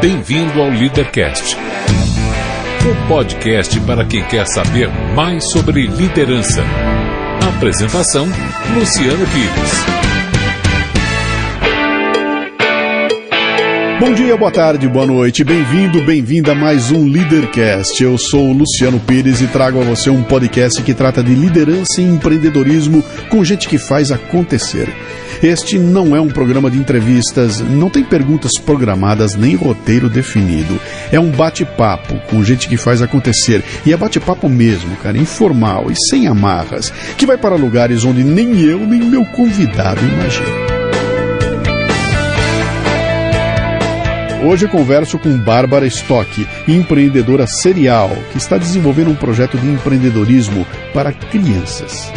Bem-vindo ao Leadercast, o podcast para quem quer saber mais sobre liderança. Apresentação: Luciano Pires. Bom dia, boa tarde, boa noite, bem-vindo, bem-vinda a mais um Leadercast. Eu sou o Luciano Pires e trago a você um podcast que trata de liderança e empreendedorismo com gente que faz acontecer. Este não é um programa de entrevistas, não tem perguntas programadas nem roteiro definido. É um bate-papo com gente que faz acontecer. E é bate-papo mesmo, cara, informal e sem amarras, que vai para lugares onde nem eu nem meu convidado imaginam. Hoje eu converso com Bárbara Stock, empreendedora serial, que está desenvolvendo um projeto de empreendedorismo para crianças.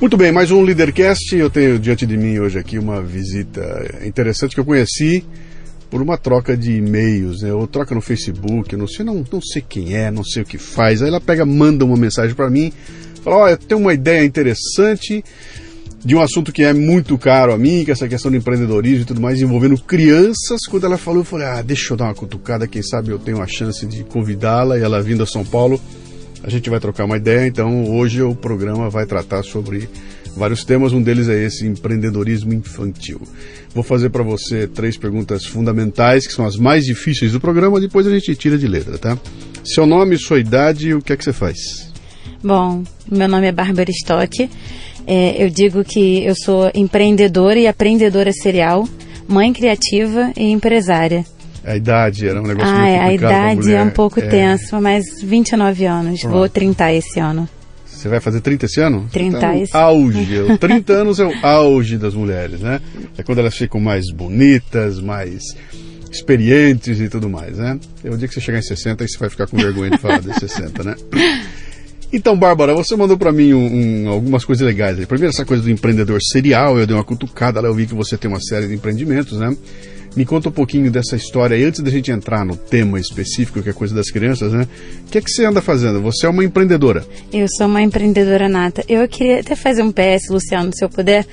Muito bem, mais um Leadercast. Eu tenho diante de mim hoje aqui uma visita interessante que eu conheci por uma troca de e-mails, né? Ou troca no Facebook, eu não sei quem é, não sei o que faz. Aí ela manda uma mensagem para mim, fala: olha, eu tenho uma ideia interessante de um assunto que é muito caro a mim, que é essa questão de empreendedorismo e tudo mais, envolvendo crianças. Quando ela falou, eu falei: deixa eu dar uma cutucada, quem sabe eu tenho a chance de convidá-la, e ela vindo a São Paulo, a gente vai trocar uma ideia. Então hoje o programa vai tratar sobre vários temas, um deles é esse empreendedorismo infantil. Vou fazer para você 3 perguntas fundamentais, que são as mais difíceis do programa, depois a gente tira de letra, tá? Seu nome, sua idade e o que é que você faz? Bom, meu nome é Bárbara Stock. Eu digo que eu sou empreendedora e aprendedora serial, mãe criativa e empresária. A idade era um negócio muito complicado. A idade é um pouco tenso, mas 29 anos, Pronto. Vou 30 esse ano. Você vai fazer 30 esse ano? 30 então, esse auge. 30 anos é o auge das mulheres, né? É quando elas ficam mais bonitas, mais experientes e tudo mais, né? É o dia que você chegar em 60, aí você vai ficar com vergonha de falar de 60, né? Então, Bárbara, você mandou pra mim algumas coisas legais aí. Primeiro, essa coisa do empreendedor serial, eu dei uma cutucada lá, eu vi que você tem uma série de empreendimentos, né? Me conta um pouquinho dessa história aí, antes da gente entrar no tema específico, que é coisa das crianças, né? O que é que você anda fazendo? Você é uma empreendedora. Eu sou uma empreendedora nata. Eu queria até fazer um PS, Luciano, se eu puder,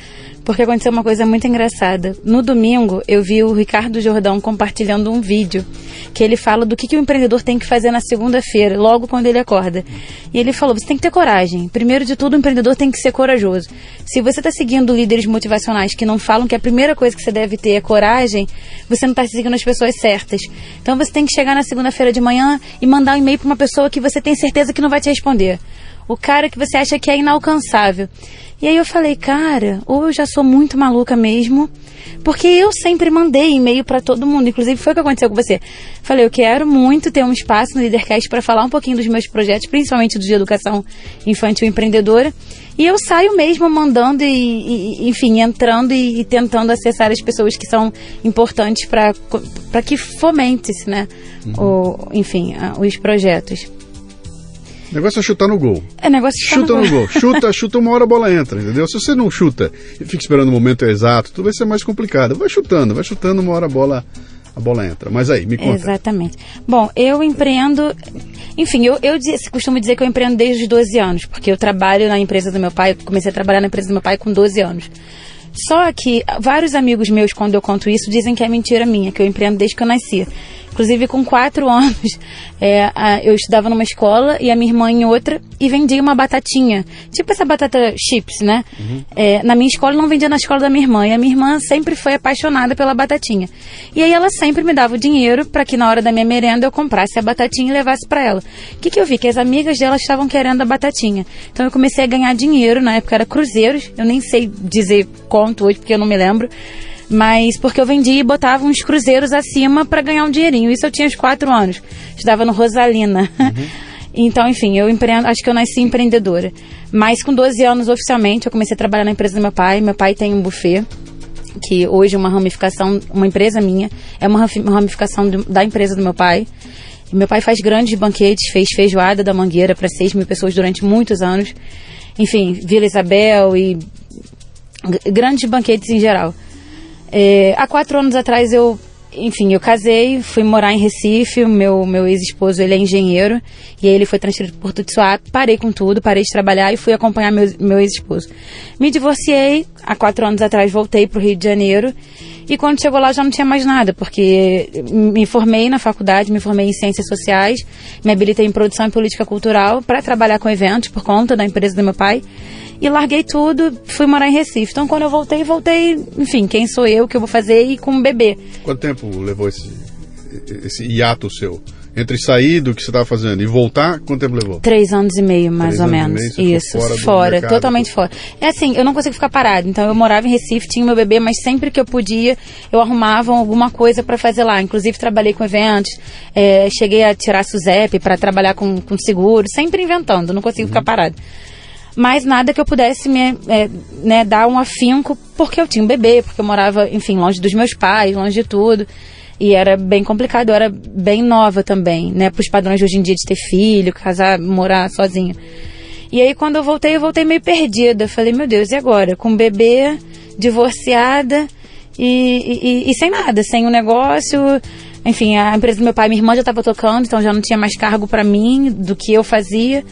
porque aconteceu uma coisa muito engraçada. No domingo, eu vi o Ricardo Jordão compartilhando um vídeo que ele fala do que o empreendedor tem que fazer na segunda-feira, logo quando ele acorda. E ele falou: você tem que ter coragem. Primeiro de tudo, o empreendedor tem que ser corajoso. Se você está seguindo líderes motivacionais que não falam que a primeira coisa que você deve ter é coragem, você não está seguindo as pessoas certas. Então você tem que chegar na segunda-feira de manhã e mandar um e-mail para uma pessoa que você tem certeza que não vai te responder. O cara que você acha que é inalcançável. E aí eu falei: cara, ou eu já sou muito maluca mesmo, porque eu sempre mandei e-mail para todo mundo, inclusive foi o que aconteceu com você. Falei: eu quero muito ter um espaço no Leadercast para falar um pouquinho dos meus projetos, principalmente do de educação infantil empreendedora, e eu saio mesmo mandando enfim, entrando e tentando acessar as pessoas que são importantes para que fomente-se, né, os projetos. O negócio é chutar no gol. Chuta no gol. Chuta uma hora a bola entra, entendeu? Se você não chuta e fica esperando o momento exato, tudo vai ser mais complicado. Vai chutando, uma hora a bola entra. Mas aí, me conta. Exatamente. Bom, eu empreendo... Enfim, eu costumo dizer que eu empreendo desde os 12 anos, porque eu trabalho na empresa do meu pai, comecei a trabalhar na empresa do meu pai com 12 anos. Só que vários amigos meus, quando eu conto isso, dizem que é mentira minha, que eu empreendo desde que eu nasci. Inclusive, com 4 anos, eu estudava numa escola e a minha irmã em outra, e vendia uma batatinha, tipo essa batata chips, né? Na minha escola, não vendia na escola da minha irmã, e a minha irmã sempre foi apaixonada pela batatinha. E aí ela sempre me dava o dinheiro para que na hora da minha merenda eu comprasse a batatinha e levasse para ela. O que eu vi? Que as amigas dela estavam querendo a batatinha. Então eu comecei a ganhar dinheiro, na época era cruzeiros, eu nem sei dizer quanto hoje, porque eu não me lembro. Mas porque eu vendia e botava uns cruzeiros acima para ganhar um dinheirinho. Isso eu tinha uns 4 anos. Estudava no Rosalina. Então, enfim, eu empreendo, acho que eu nasci empreendedora. Mas com 12 anos, oficialmente, eu comecei a trabalhar na empresa do meu pai. Meu pai tem um buffet, que hoje é uma ramificação, uma empresa minha, é uma ramificação da empresa do meu pai. E meu pai faz grandes banquetes, fez feijoada da Mangueira para 6.000 pessoas durante muitos anos. Enfim, Vila Isabel e grandes banquetes em geral. Há 4 anos atrás eu casei, fui morar em Recife, meu ex-esposo, ele é engenheiro, e aí ele foi transferido por Tutsuá, parei com tudo, parei de trabalhar e fui acompanhar meu ex-esposo. Me divorciei, há 4 anos atrás voltei para o Rio de Janeiro, E quando chegou lá já não tinha mais nada, porque me formei na faculdade, me formei em Ciências Sociais, me habilitei em Produção e Política Cultural para trabalhar com eventos por conta da empresa do meu pai. E larguei tudo, fui morar em Recife. Então quando eu voltei, enfim, quem sou eu, o que eu vou fazer e com um bebê. Quanto tempo levou esse hiato seu? Entre sair do que você estava fazendo e voltar, quanto tempo levou? 3 anos e meio, mais ou menos. Isso, fora, totalmente fora. É assim, eu não consigo ficar parada. Então eu morava em Recife, tinha meu bebê, mas sempre que eu podia, eu arrumava alguma coisa para fazer lá. Inclusive trabalhei com eventos, cheguei a tirar SUSEP para trabalhar com seguro, sempre inventando, não consigo ficar parada. Mas nada que eu pudesse dar um afinco, porque eu tinha um bebê, porque eu morava, enfim, longe dos meus pais, longe de tudo. E era bem complicado, eu era bem nova também, né? Para os padrões de hoje em dia de ter filho, casar, morar sozinha. E aí quando eu voltei meio perdida. Falei, meu Deus, e agora? Com um bebê, divorciada e sem nada, sem um negócio. Enfim, a empresa do meu pai, minha irmã já estava tocando, então já não tinha mais cargo para mim do que eu fazia.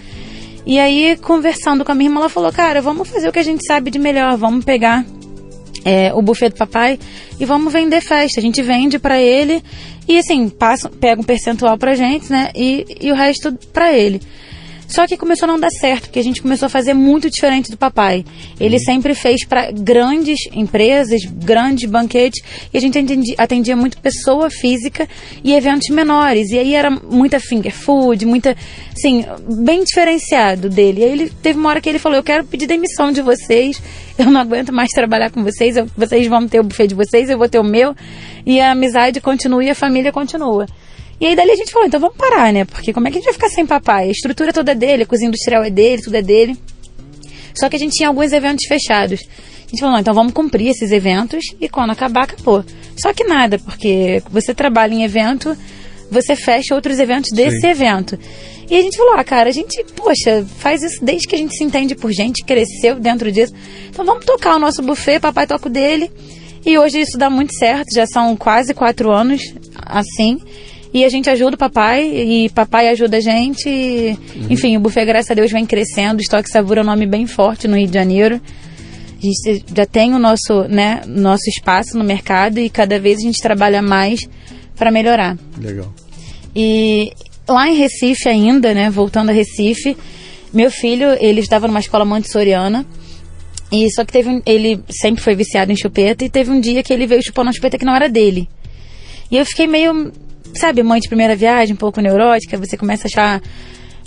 E aí, conversando com a minha irmã, ela falou, cara, vamos fazer o que a gente sabe de melhor, vamos pegar o buffet do papai e vamos vender festa. A gente vende pra ele e assim, pega um percentual pra gente, né? E o resto pra ele. Só que começou a não dar certo, porque a gente começou a fazer muito diferente do papai. Ele sempre fez para grandes empresas, grandes banquetes, e a gente atendia muito pessoa física e eventos menores. E aí era muita finger food, muita, assim, bem diferenciado dele. E aí ele teve uma hora que ele falou, eu quero pedir demissão de vocês, eu não aguento mais trabalhar com vocês, vocês vão ter o buffet de vocês, eu vou ter o meu, e a amizade continua e a família continua. E aí dali a gente falou, então vamos parar, né? Porque como é que a gente vai ficar sem papai? A estrutura toda é dele, a cozinha industrial é dele, tudo é dele. Só que a gente tinha alguns eventos fechados. A gente falou, não, então vamos cumprir esses eventos e quando acabar, acabou. Só que nada, porque você trabalha em evento, você fecha outros eventos desse evento. E a gente falou, cara, a gente, poxa, faz isso desde que a gente se entende por gente, cresceu dentro disso. Então vamos tocar o nosso buffet, papai toca o dele. E hoje isso dá muito certo, já são quase 4 anos assim. E a gente ajuda o papai, e papai ajuda a gente. E, enfim, o buffet, graças a Deus, vem crescendo. O Estoque Savura é um nome bem forte no Rio de Janeiro. A gente já tem o nosso espaço no mercado e cada vez a gente trabalha mais para melhorar. Legal. E lá em Recife ainda, né, voltando a Recife, meu filho, ele estava numa escola montessoriana. E só que ele sempre foi viciado em chupeta e teve um dia que ele veio chupar uma chupeta que não era dele. E eu fiquei meio... Sabe, mãe de primeira viagem, um pouco neurótica, você começa a achar,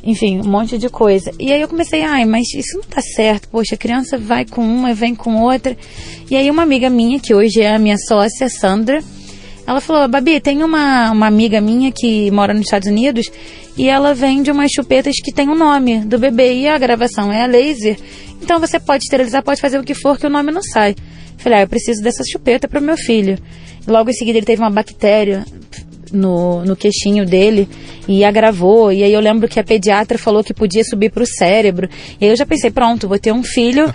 enfim, um monte de coisa. E aí eu comecei, mas isso não tá certo, poxa, a criança vai com uma, vem com outra. E aí uma amiga minha, que hoje é a minha sócia, Sandra, ela falou, Babi, tem uma amiga minha que mora nos Estados Unidos e ela vende umas chupetas que tem o nome do bebê e a gravação é a laser. Então você pode esterilizar, pode fazer o que for que o nome não sai. Falei, eu preciso dessa chupeta pro meu filho. Logo em seguida ele teve uma bactéria no queixinho dele e agravou, e aí eu lembro que a pediatra falou que podia subir pro cérebro, e aí eu já pensei, pronto, vou ter um filho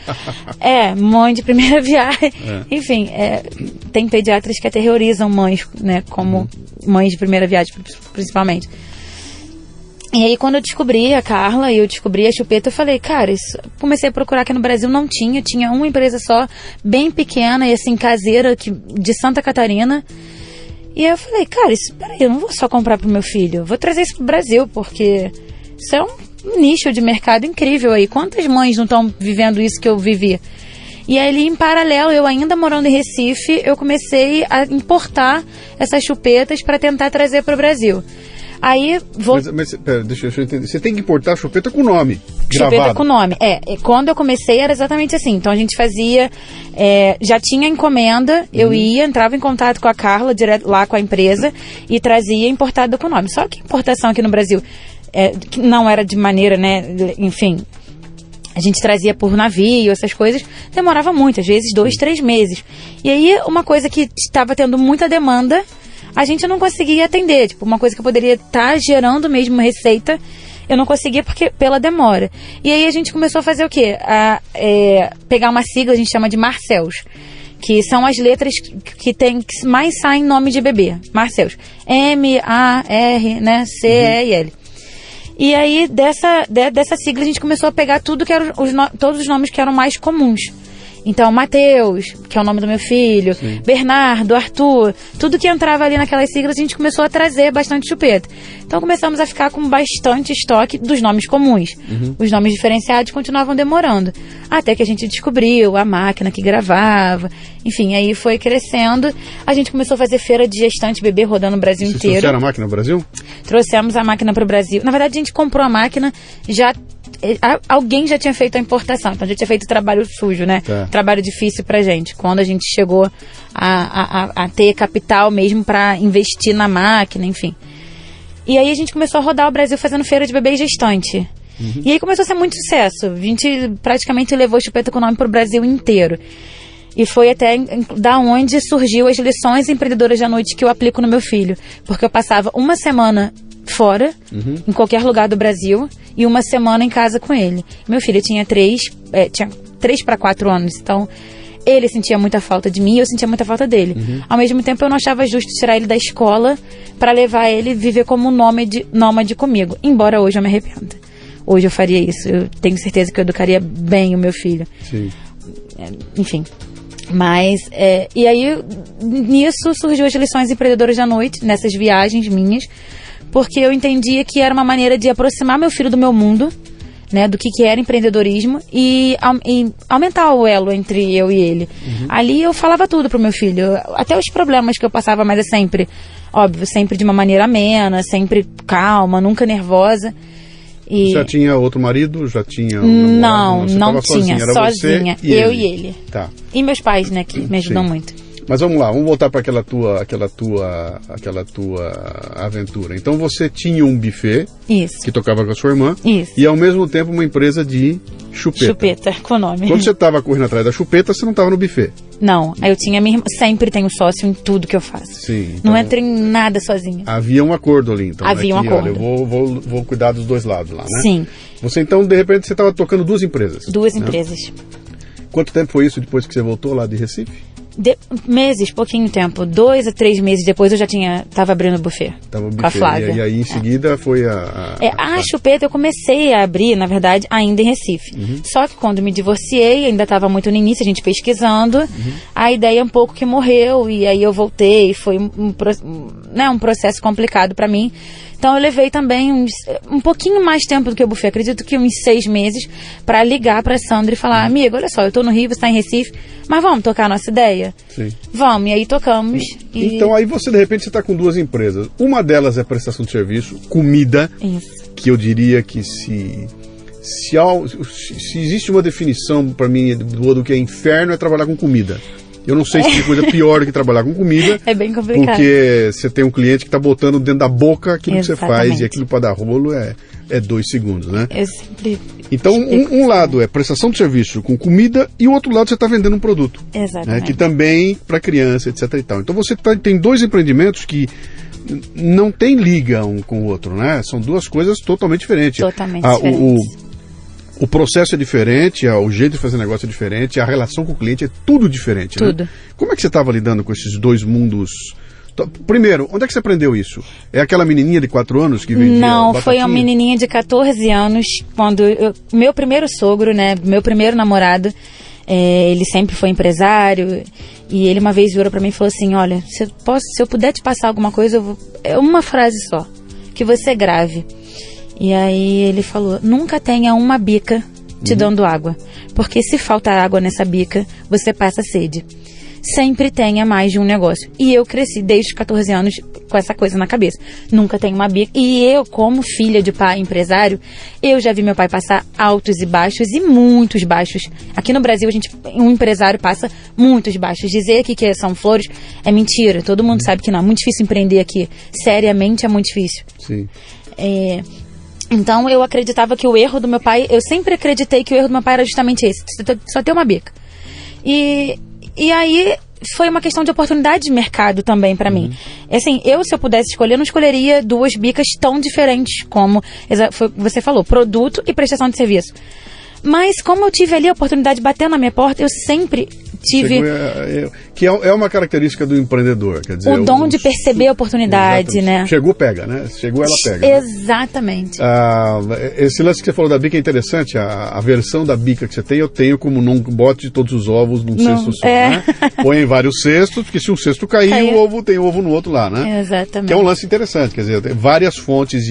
mãe de primeira viagem. Enfim, tem pediatras que aterrorizam mães, né, como mães de primeira viagem, principalmente. E aí quando eu descobri a Carla e eu descobri a chupeta, eu falei, cara, comecei a procurar aqui no Brasil, não tinha uma empresa só, bem pequena e assim, caseira, de Santa Catarina. E eu falei, cara, peraí, eu não vou só comprar pro meu filho, eu vou trazer isso pro Brasil, porque isso é um nicho de mercado incrível aí. Quantas mães não estão vivendo isso que eu vivi? E aí, em paralelo, eu ainda morando em Recife, eu comecei a importar essas chupetas para tentar trazer pro Brasil. Aí Mas pera, deixa eu entender. Você tem que importar a chupeta com nome. Chupeta gravado. com nome. Quando eu comecei era exatamente assim. Então a gente fazia. Já tinha encomenda, eu entrava em contato com a Carla, direto lá com a empresa, e trazia importado com nome. Só que a importação aqui no Brasil que não era de maneira, né? Enfim. A gente trazia por navio, essas coisas, demorava muito, às vezes 2, 3 meses. E aí, uma coisa que estava tendo muita demanda, a gente não conseguia atender. Tipo, uma coisa que eu poderia estar gerando mesmo receita, eu não conseguia pela demora. E aí a gente começou a fazer o quê? Pegar uma sigla, a gente chama de Marcels, que são as letras que mais saem nome de bebê. Marcels. M-A-R, né? C-E-L. E aí, dessa sigla, a gente começou a pegar tudo que eram todos os nomes que eram mais comuns. Então, Matheus, que é o nome do meu filho, Sim. Bernardo, Arthur, tudo que entrava ali naquelas siglas, a gente começou a trazer bastante chupeta. Então, começamos a ficar com bastante estoque dos nomes comuns. Os nomes diferenciados continuavam demorando. Até que a gente descobriu a máquina que gravava. Enfim, aí foi crescendo. A gente começou a fazer feira de gestante bebê rodando o Brasil Vocês inteiro. trouxeram a máquina no Brasil? Trouxemos a máquina para o Brasil. Na verdade, a gente comprou a máquina, alguém já tinha feito a importação, então já tinha feito trabalho sujo, né? Tá. Trabalho difícil pra gente. Quando a gente chegou a ter capital mesmo para investir na máquina, enfim. E aí a gente começou a rodar o Brasil fazendo feira de bebê e gestante. E aí começou a ser muito sucesso. A gente praticamente levou chupeta com o nome pro Brasil inteiro. E foi até da onde surgiu as lições empreendedoras da noite que eu aplico no meu filho. Porque eu passava uma semana fora, em qualquer lugar do Brasil, e uma semana em casa com ele. Meu filho tinha 3 para 4 anos, então ele sentia muita falta de mim e eu sentia muita falta dele. Ao mesmo tempo, eu não achava justo tirar ele da escola para levar ele viver como nômade comigo, embora hoje eu me arrependa. Hoje eu faria isso, eu tenho certeza que eu educaria bem o meu filho. Sim. Enfim. Mas, e aí, nisso surgiu as lições empreendedoras da noite, nessas viagens minhas, porque eu entendia que era uma maneira de aproximar meu filho do meu mundo, né, do que era empreendedorismo e aumentar o elo entre eu e ele. Ali eu falava tudo pro meu filho, até os problemas que eu passava, mas sempre, óbvio, sempre de uma maneira amena, sempre calma, nunca nervosa. E... Já tinha outro marido? Já tinha Não tava tinha, sozinha, eu e ele. Tá. E meus pais, né, que me ajudam muito. Mas vamos lá, vamos voltar para aquela tua aventura. Então você tinha um buffet Isso. que tocava com a sua irmã. Isso. E ao mesmo tempo uma empresa de chupeta. Chupeta, com o nome. Quando você estava correndo atrás da chupeta, você não estava no buffet. Não, aí eu tinha minha irmã, sempre tenho sócio em tudo que eu faço. Sim. Então, não entro em nada sozinha. havia um acordo ali, então. Havia um acordo. Olha, eu vou cuidar dos dois lados lá, né? Sim. Você então, de repente, você estava tocando 2 empresas. 2 né? empresas. Quanto tempo foi isso depois que você voltou lá de Recife? Meses, pouquinho tempo. 2 a 3 meses depois eu já tava abrindo o buffet. Tava o com a buffet. Flávia. E aí em seguida foi a chupeta eu comecei a abrir, na verdade, ainda em Recife. Só que quando me divorciei, ainda estava muito no início, a gente pesquisando, a ideia um pouco que morreu, e aí eu voltei, foi um processo complicado para mim. Então eu levei também um pouquinho mais tempo do que o buffet, acredito que uns 6 meses, para ligar para Sandra e falar: amiga, olha só, eu tô no Rio, você tá em Recife, mas vamos tocar a nossa ideia? Sim. Vamos, e aí tocamos. Então aí você, de repente, você tá com 2 empresas. Uma delas é prestação de serviço, comida, Isso. que eu diria que se existe uma definição para mim do que é inferno, é trabalhar com comida. Eu não sei se tem coisa pior do que trabalhar com comida. É bem complicado. Porque você tem um cliente que está botando dentro da boca aquilo que você faz, Exatamente. e aquilo para dar rolo é 2 segundos, né? Eu sempre... Então, um lado é prestação de serviço com comida e o outro lado você está vendendo um produto. Exatamente. Né? Que também para criança, etc. e tal. Então você tem 2 empreendimentos que não tem liga um com o outro, né? São 2 coisas totalmente diferentes. Totalmente diferentes. O processo é diferente, o jeito de fazer negócio é diferente, a relação com o cliente é tudo diferente. Tudo. Né? Como é que você estava lidando com esses 2 mundos? Primeiro, onde é que você aprendeu isso? É aquela menininha de 4 anos que vendia Não, batatinha? foi uma menininha de 14 anos, quando meu primeiro sogro, né, meu primeiro namorado, ele sempre foi empresário, e ele uma vez virou pra mim e falou assim: olha, se eu puder te passar alguma coisa, é uma frase só, que você grave. E aí ele falou: nunca tenha uma bica te dando água, porque se faltar água nessa bica, você passa sede. Sempre tenha mais de um negócio. E eu cresci desde os 14 anos com essa coisa na cabeça. Nunca tenho uma bica. E eu, como filha de pai empresário, eu já vi meu pai passar altos e baixos, e muitos baixos. Aqui no Brasil, um empresário passa muitos baixos. Dizer aqui que são flores é mentira. Todo mundo sabe que não. É muito difícil empreender aqui. Seriamente é muito difícil. Sim. Então eu acreditava que o erro do meu pai, eu sempre acreditei que o erro do meu pai era justamente esse, só ter uma bica. E aí foi uma questão de oportunidade de mercado também pra mim. Assim, se eu pudesse escolher, eu não escolheria 2 bicas tão diferentes como você falou, produto e prestação de serviço. Mas como eu tive ali a oportunidade de bater na minha porta, eu sempre tive... Que é uma característica do empreendedor, quer dizer... O dom de perceber a oportunidade, exatamente. né? Chegou, pega, né? Chegou, ela pega. Exatamente. Né? Esse lance que você falou da bica é interessante, a versão da bica que você tem, eu tenho como não bote todos os ovos num cesto só, né? Põe em vários cestos, porque se um cesto cair, o ovo tem ovo no outro lá, né? Exatamente. Que é um lance interessante, quer dizer, tem várias fontes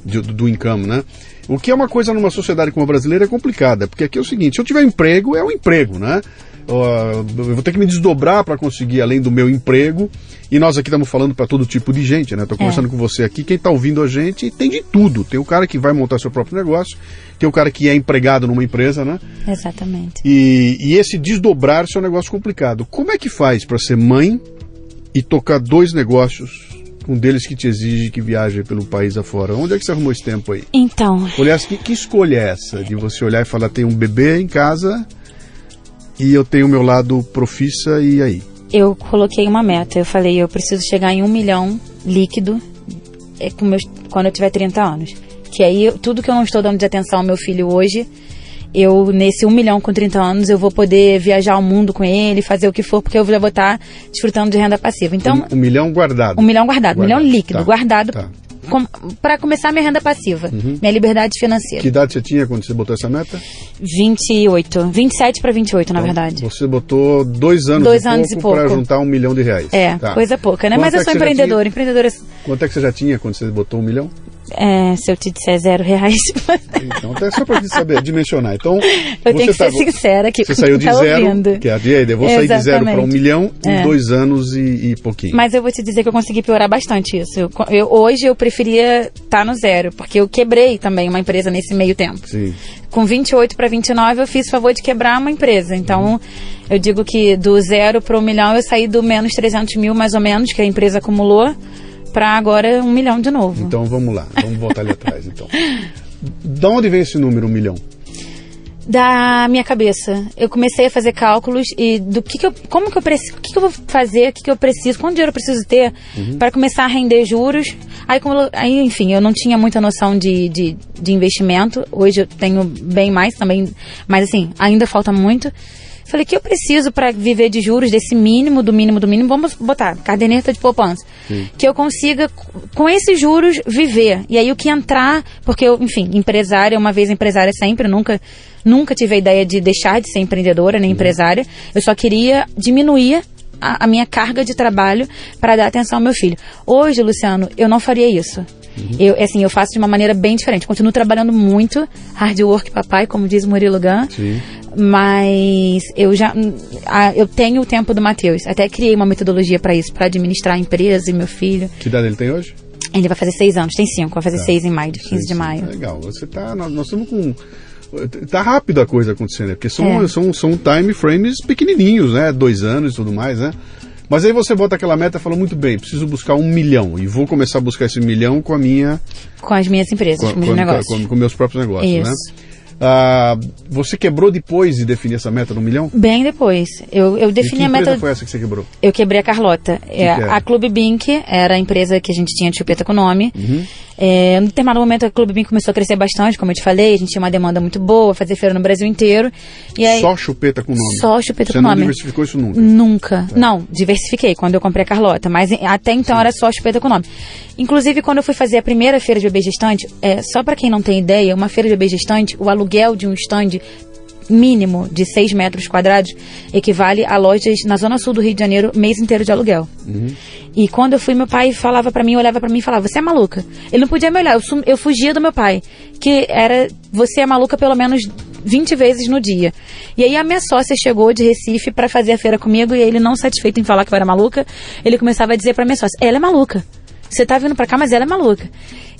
do income, né? O que é uma coisa numa sociedade como a brasileira é complicada, porque aqui é o seguinte, se eu tiver emprego, é um emprego, né? Eu vou ter que me desdobrar para conseguir além do meu emprego, e nós aqui estamos falando para todo tipo de gente, né? Estou conversando com você aqui, quem está ouvindo a gente tem de tudo. Tem o cara que vai montar seu próprio negócio, tem o cara que é empregado numa empresa, né? Exatamente. E esse desdobrar-se é um negócio complicado. Como é que faz para ser mãe e tocar 2 negócios, um deles que te exige que viaje pelo país afora? Onde é que você arrumou esse tempo aí? Então... Aliás, que escolha é essa de você olhar e falar, tem um bebê em casa e eu tenho o meu lado profissa, e aí? Eu coloquei uma meta, eu falei, eu preciso chegar em 1 milhão líquido quando eu tiver 30 anos. Que aí, tudo que eu não estou dando de atenção ao meu filho hoje, nesse 1 milhão com 30 anos, eu vou poder viajar ao mundo com ele, fazer o que for, porque eu já vou estar desfrutando de renda passiva. Então, 1 milhão guardado? 1 milhão guardado, 1 milhão líquido, guardado. Tá. Para começar minha renda passiva, minha liberdade financeira. Que idade você tinha quando você botou essa meta? 27 para 28, na verdade. Você botou 2 anos e pouco para juntar R$1 milhão. Tá. Coisa pouca, né? Mas eu sou empreendedora. Quanto é que você já tinha quando você botou 1 milhão? Se eu te disser R$0. Então, até só para saber dimensionar. Então, eu tenho que ser sincera aqui. Você saiu de zero, que é a ideia. Vou sair de 0 para 1 milhão em 2 anos e pouquinho. Mas eu vou te dizer que eu consegui piorar bastante isso. Hoje eu preferia estar no 0, porque eu quebrei também uma empresa nesse meio tempo. Sim. Com 28 para 29 eu fiz favor de quebrar uma empresa. Então, eu digo que do 0 para 1 milhão eu saí do menos 300 mil mais ou menos, que a empresa acumulou, para agora 1 milhão de novo. Então vamos lá, vamos voltar ali atrás então. Da onde vem esse número 1 milhão? Da minha cabeça. Eu comecei a fazer cálculos e do que eu preciso, o que eu vou fazer, o que eu preciso, quanto dinheiro eu preciso ter para começar a render juros. Aí, enfim, eu não tinha muita noção de investimento. Hoje eu tenho bem mais também, mas assim, ainda falta muito. Falei, que eu preciso para viver de juros desse mínimo, do mínimo, vamos botar, caderneta de poupança. Que eu consiga, com esses juros, viver. E aí o que entrar, porque eu, enfim, empresária, uma vez empresária sempre, nunca tive a ideia de deixar de ser empreendedora, nem empresária. Eu só queria diminuir a minha carga de trabalho para dar atenção ao meu filho. Hoje, Luciano, eu não faria isso. Eu faço de uma maneira bem diferente. Continuo trabalhando muito, hard work papai, como diz Murilo Gun. Mas eu tenho o tempo do Matheus. Até criei uma metodologia para isso, para administrar a empresa e meu filho. Que idade ele tem hoje? Ele vai fazer 6 anos, tem 5, vai fazer 6 em maio, 15 de maio. Legal, nós estamos com... Tá rápido a coisa acontecendo, né? Porque são time frames pequenininhos, né? 2 anos e tudo mais, né? Mas aí você bota aquela meta e fala, muito bem, preciso buscar 1 milhão. E vou começar a buscar esse 1 milhão com as minhas empresas, com meus negócios. Com meus próprios negócios, isso, né? Você quebrou depois de definir essa meta do 1 milhão? Bem depois. Eu defini a meta... Que empresa foi essa que você quebrou? Eu quebrei a Carlota. A Clube Bink era a empresa que a gente tinha de chupeta com nome. Em determinado momento a Clube Bink começou a crescer bastante, como eu te falei. A gente tinha uma demanda muito boa, fazer feira no Brasil inteiro. E aí, só chupeta com nome? Só chupeta com nome. Você não diversificou isso nunca? Nunca. Tá. Não, diversifiquei quando eu comprei a Carlota. Mas até então era só chupeta com nome. Inclusive, quando eu fui fazer a primeira feira de bebê gestante, só para quem não tem ideia, uma feira de bebê gestante, o aluguel de um stand mínimo de 6 metros quadrados equivale a lojas na zona sul do Rio de Janeiro, mês inteiro de aluguel. E quando eu fui, meu pai falava pra mim, olhava pra mim e falava, você é maluca. Ele não podia me olhar, eu fugia do meu pai, que era, você é maluca pelo menos 20 vezes no dia. E aí a minha sócia chegou de Recife pra fazer a feira comigo, e ele, não satisfeito em falar que eu era maluca, ele começava a dizer pra minha sócia, ela é maluca. Você tá vindo pra cá, mas ela é maluca.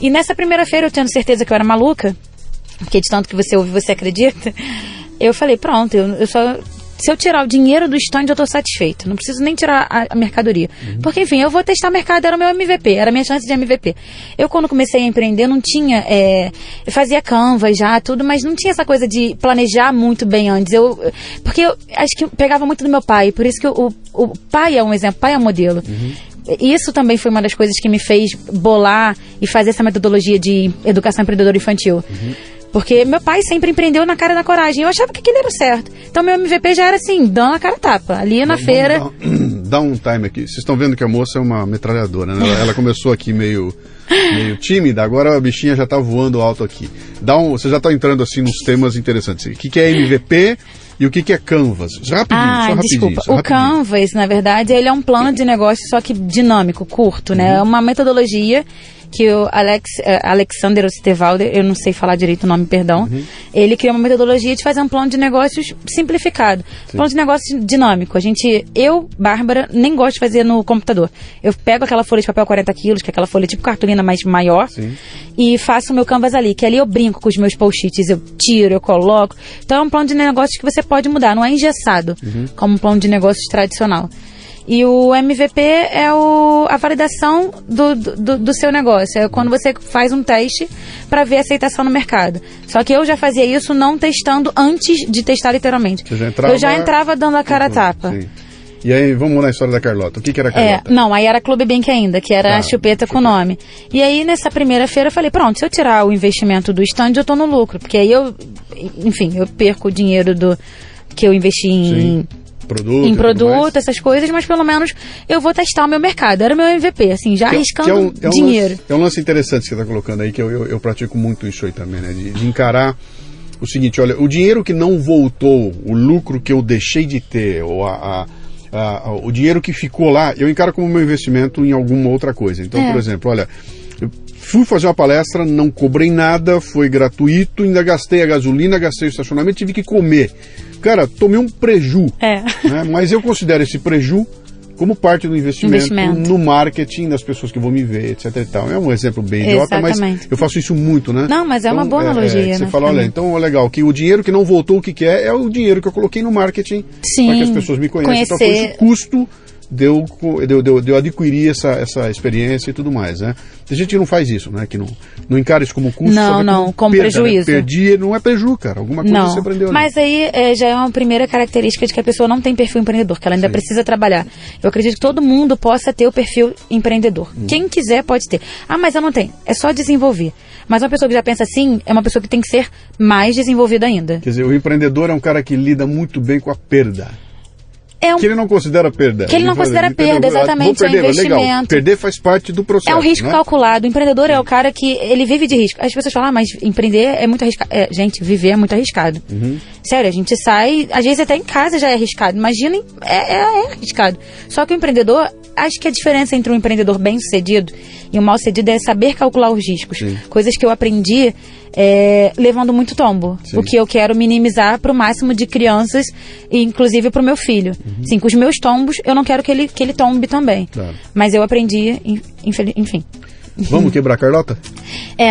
E nessa primeira feira, eu tendo certeza que eu era maluca, porque de tanto que você ouve, você acredita, eu falei, pronto, se eu tirar o dinheiro do stand, eu tô satisfeito. Não preciso nem tirar a mercadoria. Porque, enfim, eu vou testar o mercado, era o meu MVP, era a minha chance de MVP. Eu, quando comecei a empreender, não tinha... eu fazia Canva já, tudo, mas não tinha essa coisa de planejar muito bem antes. Porque eu acho que eu pegava muito do meu pai, por isso que o pai é um exemplo, o pai é um modelo. Isso também foi uma das coisas que me fez bolar e fazer essa metodologia de educação empreendedora infantil. Porque meu pai sempre empreendeu na cara da coragem. Eu achava que aquilo era o certo. Então meu MVP já era assim, dando a cara a tapa. Ali na feira... Dá um time aqui. Vocês estão vendo que a moça é uma metralhadora, né? Ela começou aqui meio tímida, agora a bichinha já tá voando alto aqui. Você já tá entrando assim nos temas interessantes. O que é MVP e o que é Canvas? Rapidinho. Desculpa. O Canvas, na verdade, ele é um plano de negócio, só que dinâmico, curto, né? É uma metodologia que o Alexander Osterwalder, eu não sei falar direito o nome, perdão, ele criou uma metodologia de fazer um plano de negócios simplificado. Plano de negócios dinâmico. Eu, Bárbara, nem gosto de fazer no computador. Eu pego aquela folha de papel 40 quilos, que é aquela folha tipo cartolina, mais maior, e faço o meu Canvas ali, que ali eu brinco com os meus post-its, eu tiro, eu coloco. Então é um plano de negócios que você pode mudar, não é engessado, como um plano de negócios tradicional. E o MVP é a validação do seu negócio. É quando você faz um teste para ver a aceitação no mercado. Só que eu já fazia isso não testando antes de testar literalmente. Eu já entrava dando a cara a tapa. Sim. E aí, vamos na história da Carlota. O que era a Carlota? Não, aí era Clube Bink ainda, que era a chupeta com nome. E aí, nessa primeira feira, eu falei, pronto, se eu tirar o investimento do stand, eu tô no lucro. Porque aí eu perco o dinheiro que eu investi em produto, essas coisas, mas pelo menos eu vou testar o meu mercado. Era o meu MVP, assim, já arriscando dinheiro. É um lance interessante que você está colocando aí, que eu pratico muito isso aí também, né? De encarar o seguinte, olha, o dinheiro que não voltou, o lucro que eu deixei de ter, ou o dinheiro que ficou lá, eu encaro como meu investimento em alguma outra coisa. Então, por exemplo, olha, eu fui fazer uma palestra, não cobrei nada, foi gratuito, ainda gastei a gasolina, gastei o estacionamento, tive que comer. Cara, tomei um preju, né? Mas eu considero esse preju como parte do investimento no marketing das pessoas que vão me ver, etc e tal. É um exemplo bem idiota, mas eu faço isso muito, né? Não, mas é uma boa analogia, você né? fala, olha, então é legal, que o dinheiro que não voltou, o que é o dinheiro que eu coloquei no marketing para que as pessoas me conheçam. Então foi esse custo de eu adquirir essa experiência e tudo mais, né? Tem gente que não faz isso, né? Que não encara isso como custo, como prejuízo. Né? Perdi, não é prejuízo, cara. Alguma coisa você aprendeu. Mas aí já é uma primeira característica de que a pessoa não tem perfil empreendedor, que ela ainda precisa trabalhar. Eu acredito que todo mundo possa ter o perfil empreendedor. Quem quiser pode ter. Ah, mas eu não tenho. É só desenvolver. Mas uma pessoa que já pensa assim, é uma pessoa que tem que ser mais desenvolvida ainda. Quer dizer, o empreendedor é um cara que lida muito bem com a perda. Que ele não considera perda. Que ele não considera perda, exatamente, é um investimento. Legal. Perder faz parte do processo. É um risco calculado. O empreendedor é o cara que ele vive de risco. As pessoas falam, mas empreender é muito arriscado. Gente, viver é muito arriscado. Sério, a gente sai, às vezes até em casa já é arriscado. Imaginem, é arriscado. Só que o empreendedor, acho que a diferença entre um empreendedor bem-sucedido e um mal-sucedido é saber calcular os riscos. Coisas que eu aprendi levando muito tombo. O que eu quero minimizar para o máximo de crianças, e inclusive para o meu filho. Sim, com os meus tombos, eu não quero que ele tombe também. Claro. Mas eu aprendi, enfim. Vamos quebrar a Carlota?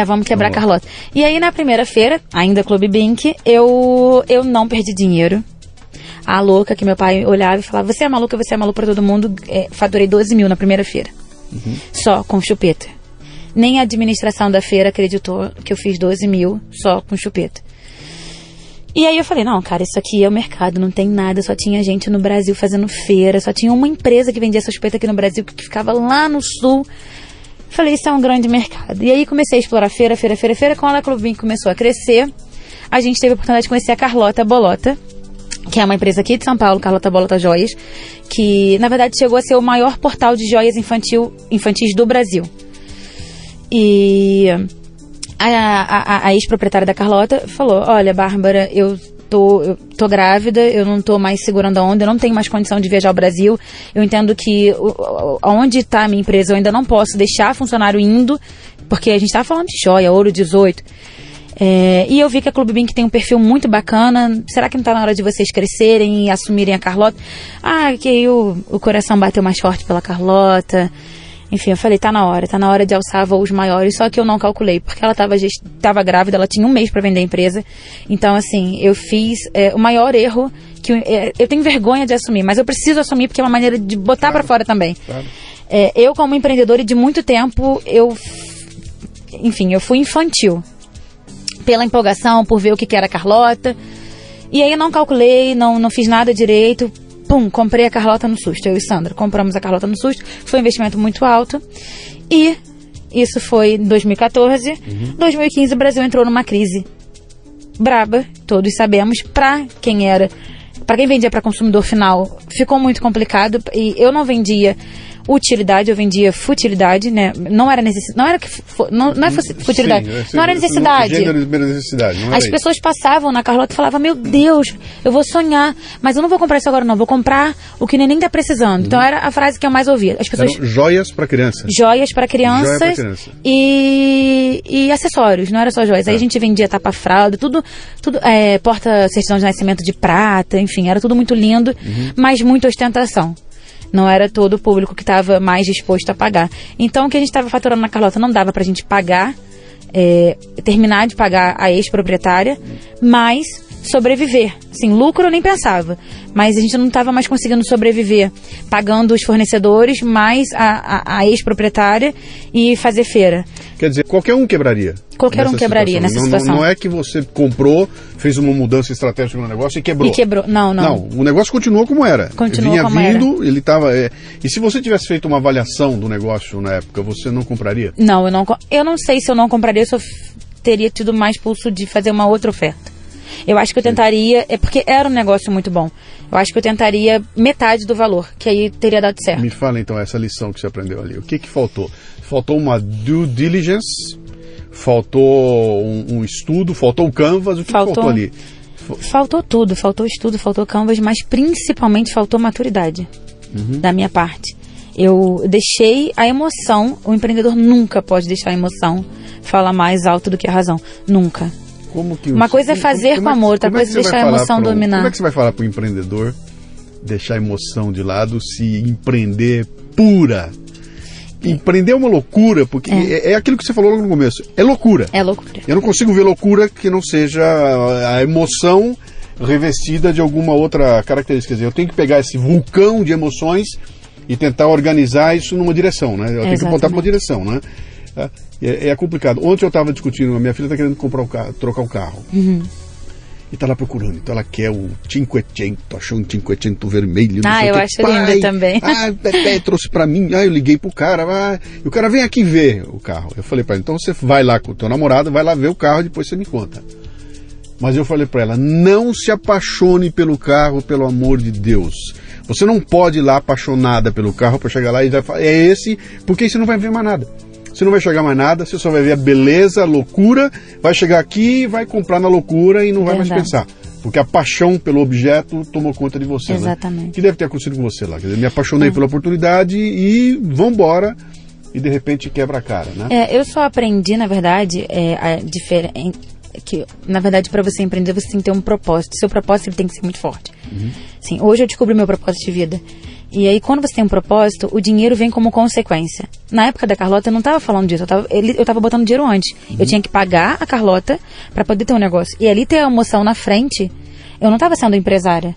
Vamos quebrar a Carlota. E aí, na primeira feira, ainda Clube Bink, eu não perdi dinheiro. A louca que meu pai olhava e falava, você é maluca para todo mundo. Faturei 12 mil na primeira feira. Só com chupeta. Nem a administração da feira acreditou que eu fiz 12 mil só com chupeta. E aí eu falei, não, cara, isso aqui é o mercado, não tem nada, só tinha gente no Brasil fazendo feira, só tinha uma empresa que vendia essa chupeta aqui no Brasil, que ficava lá no sul. Falei, isso é um grande mercado. E aí comecei a explorar feira. Quando a Clube Bink começou a crescer, a gente teve a oportunidade de conhecer a Carlota Bolota, que é uma empresa aqui de São Paulo, Carlota Bolota Joias, que na verdade chegou a ser o maior portal de joias infantis do Brasil. E a ex-proprietária da Carlota falou, olha, Bárbara, eu tô grávida, eu não tô mais segurando a onda, eu não tenho mais condição de viajar ao Brasil, eu entendo que onde está a minha empresa eu ainda não posso deixar funcionário indo, porque a gente estava falando de joia, ouro 18, e eu vi que a Clube Bink tem um perfil muito bacana, será que não está na hora de vocês crescerem e assumirem a Carlota? Que aí o coração bateu mais forte pela Carlota. Enfim, eu falei, tá na hora de alçar voos maiores, só que eu não calculei, porque ela tava grávida, ela tinha um mês para vender a empresa. Então, assim, eu fiz o maior erro, que eu tenho vergonha de assumir, mas eu preciso assumir porque é uma maneira de botar para fora também. Claro. Eu, como empreendedora de muito tempo, eu fui infantil. Pela empolgação, por ver o que era a Carlota. E aí eu não calculei, não fiz nada direito. Comprei a Carlota no susto. Eu e Sandra compramos a Carlota no susto. Foi um investimento muito alto. E isso foi em 2014. 2015 o Brasil entrou numa crise braba, todos sabemos, para quem vendia para consumidor final, ficou muito complicado, e eu não vendia utilidade, eu vendia futilidade, né? Não era futilidade, não era necessidade. As pessoas passavam na Carlota e falavam, meu Deus, eu vou sonhar, mas eu não vou comprar isso agora não, vou comprar o que neném tá precisando. Então era a frase que eu mais ouvia. As pessoas... Joias para criança. Joias para crianças e acessórios, não era só joias. Aí a gente vendia tapa-fralda, tudo porta certidão de nascimento de prata, enfim, era tudo muito lindo, mas muita ostentação. Não era todo o público que estava mais disposto a pagar. Então, o que a gente estava faturando na Carlota não dava para a gente pagar, terminar de pagar a ex-proprietária, mas sobreviver. Assim, lucro eu nem pensava, mas a gente não estava mais conseguindo sobreviver pagando os fornecedores, mais a ex-proprietária e fazer feira. Quer dizer, qualquer um quebraria. Qualquer um quebraria nessa situação. Não é que você comprou, fez uma mudança estratégica no negócio e quebrou. Não. Não, o negócio continuou como era. Ele estava... E se você tivesse feito uma avaliação do negócio na época, você não compraria? Não, eu não sei se eu não compraria, se eu teria tido mais pulso de fazer uma outra oferta. Eu acho que eu tentaria, porque era um negócio muito bom, eu acho que eu tentaria metade do valor, que aí teria dado certo. Me fala então essa lição que você aprendeu ali. O que faltou? Faltou uma due diligence, faltou um estudo, faltou o canvas, o que faltou ali? Faltou tudo, faltou estudo, faltou canvas, mas principalmente faltou maturidade da minha parte. Eu deixei a emoção, o empreendedor nunca pode deixar a emoção falar mais alto do que a razão, nunca. Uma coisa é fazer com amor, outra coisa é deixar a emoção dominar. Como é que você vai falar para o empreendedor deixar a emoção de lado se empreender pura? Empreender é uma loucura, porque é aquilo que você falou logo no começo. É loucura. É loucura. Eu não consigo ver loucura que não seja a emoção revestida de alguma outra característica. Quer dizer, eu tenho que pegar esse vulcão de emoções e tentar organizar isso numa direção, né? Eu tenho que apontar para uma direção, né? É complicado. Ontem eu estava discutindo, a minha filha está querendo trocar o carro. E está lá procurando. Então ela quer o 500, achou um 500 vermelho. Eu acho lindo também. Pepe trouxe para mim. Eu liguei pro cara. E o cara vem aqui ver o carro. Eu falei para ela, então você vai lá com o teu namorado, vai lá ver o carro e depois você me conta. Mas eu falei para ela, não se apaixone pelo carro, pelo amor de Deus. Você não pode ir lá apaixonada pelo carro para chegar lá e já falar, é esse, porque aí você não vai ver mais nada. Você não vai chegar mais nada, você só vai ver a beleza, a loucura, vai chegar aqui, vai comprar na loucura e não vai mais pensar. Porque a paixão pelo objeto tomou conta de você. Exatamente. Né? Que deve ter acontecido com você lá. Quer dizer, me apaixonei pela oportunidade e vambora. E de repente quebra a cara, né? Eu só aprendi, na verdade, que, na verdade, para você empreender, você tem que ter um propósito. Seu propósito ele tem que ser muito forte. Assim, hoje eu descobri meu propósito de vida. E aí, quando você tem um propósito, o dinheiro vem como consequência. Na época da Carlota, eu não estava falando disso. Eu estava botando dinheiro antes. Eu tinha que pagar a Carlota para poder ter um negócio. E ali ter a emoção na frente, eu não estava sendo empresária.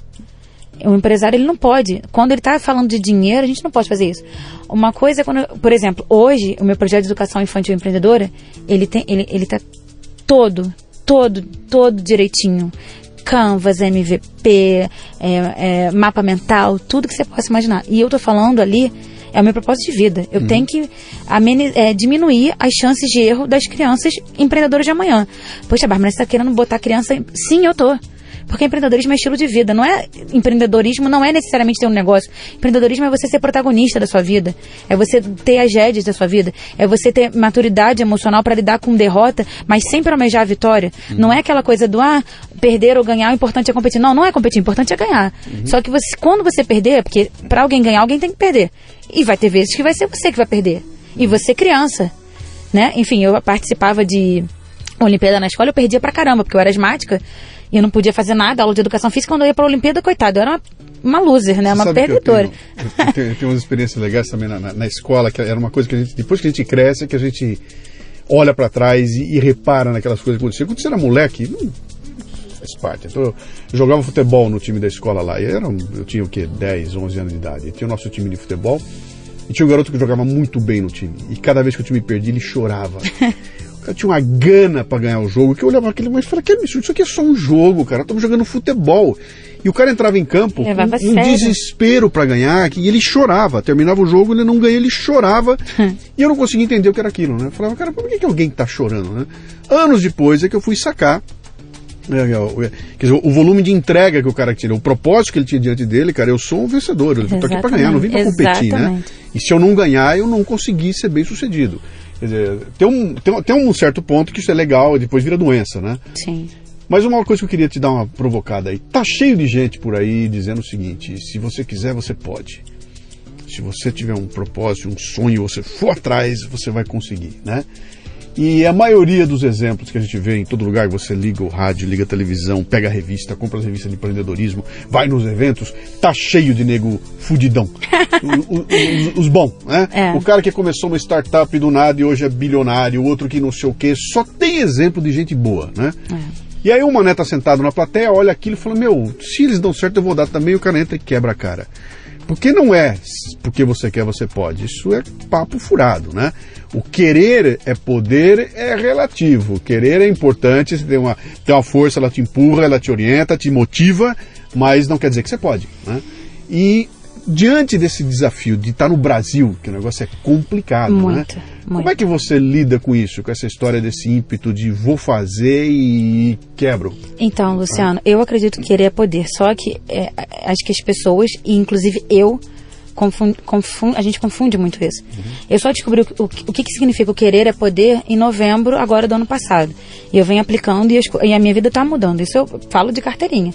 O empresário, ele não pode. Quando ele está falando de dinheiro, a gente não pode fazer isso. Uma coisa é quando... Por exemplo, hoje, o meu projeto de educação infantil empreendedora, ele está todo direitinho. Canvas, MVP, mapa mental, tudo que você possa imaginar. E eu tô falando ali, é o meu propósito de vida. Eu tenho que diminuir as chances de erro das crianças empreendedoras de amanhã. Poxa, Bárbara, você tá querendo botar criança... Sim, eu tô. Porque empreendedorismo é estilo de vida. Empreendedorismo não é necessariamente ter um negócio. Empreendedorismo é você ser protagonista da sua vida. É você ter as rédeas da sua vida. É você ter maturidade emocional para lidar com derrota, mas sempre almejar a vitória. Não é aquela coisa do, perder ou ganhar, o importante é competir. Não é competir, o importante é ganhar. Só que quando você perder, porque para alguém ganhar, alguém tem que perder. E vai ter vezes que vai ser você que vai perder. E você criança, né? Enfim, eu participava de Olimpíada na escola, eu perdia pra caramba, porque eu era asmática. E eu não podia fazer nada, aula de educação física, quando eu ia para a Olimpíada, coitado, eu era uma loser, né? Uma perdedora. Eu tenho umas experiências legais também na escola, que era uma coisa que depois que a gente cresce, que a gente olha para trás e repara naquelas coisas que aconteciam. Quando você era moleque, não faz parte. Então, eu jogava futebol no time da escola lá, eu tinha o quê? 10, 11 anos de idade. E tinha o nosso time de futebol, e tinha um garoto que jogava muito bem no time. E cada vez que o time perdia, ele chorava. O cara tinha uma gana pra ganhar o jogo, que eu olhava aquele, mas falava, que absurdo, isso aqui é só um jogo, cara, estamos jogando futebol. E o cara entrava em campo com um desespero pra ganhar, e ele chorava, terminava o jogo, ele não ganhava, ele chorava, e eu não conseguia entender o que era aquilo, né? Eu falava, cara, por que alguém tá chorando, né? Anos depois é que eu fui sacar Quer dizer, o volume de entrega que o cara tira, o propósito que ele tinha diante dele, cara, eu sou um vencedor, eu estou aqui para ganhar, não vim para competir, né? E se eu não ganhar, eu não consegui ser bem sucedido. Quer dizer, tem um certo ponto que isso é legal e depois vira doença, né? Sim. Mas uma coisa que eu queria te dar uma provocada aí, tá cheio de gente por aí dizendo o seguinte: se você quiser, você pode. Se você tiver um propósito, um sonho, você for atrás, você vai conseguir, né? E a maioria dos exemplos que a gente vê em todo lugar, você liga o rádio, liga a televisão, pega a revista, compra as revistas de empreendedorismo, vai nos eventos, tá cheio de nego fudidão. Os bons, né? O cara que começou uma startup do nada e hoje é bilionário, o outro que não sei o quê, só tem exemplo de gente boa, né? E aí o mané tá sentado na plateia, olha aquilo e fala, meu, se eles dão certo eu vou dar também, o cara entra e quebra a cara. Porque não é porque você quer, você pode. Isso é papo furado, né? O querer é poder, é relativo. O querer é importante, você tem uma força, ela te empurra, ela te orienta, te motiva, mas não quer dizer que você pode, né? E diante desse desafio de estar no Brasil, que o negócio é complicado, muito, né? Muito. Como é que você lida com isso, com essa história desse ímpeto de vou fazer e quebro? Então, Luciano, eu acredito que querer é poder, só que acho que as pessoas, e inclusive eu, a gente confunde muito isso. Eu só descobri o que significa o querer é poder em novembro, agora do ano passado. E eu venho aplicando e a minha vida está mudando. Isso eu falo de carteirinha.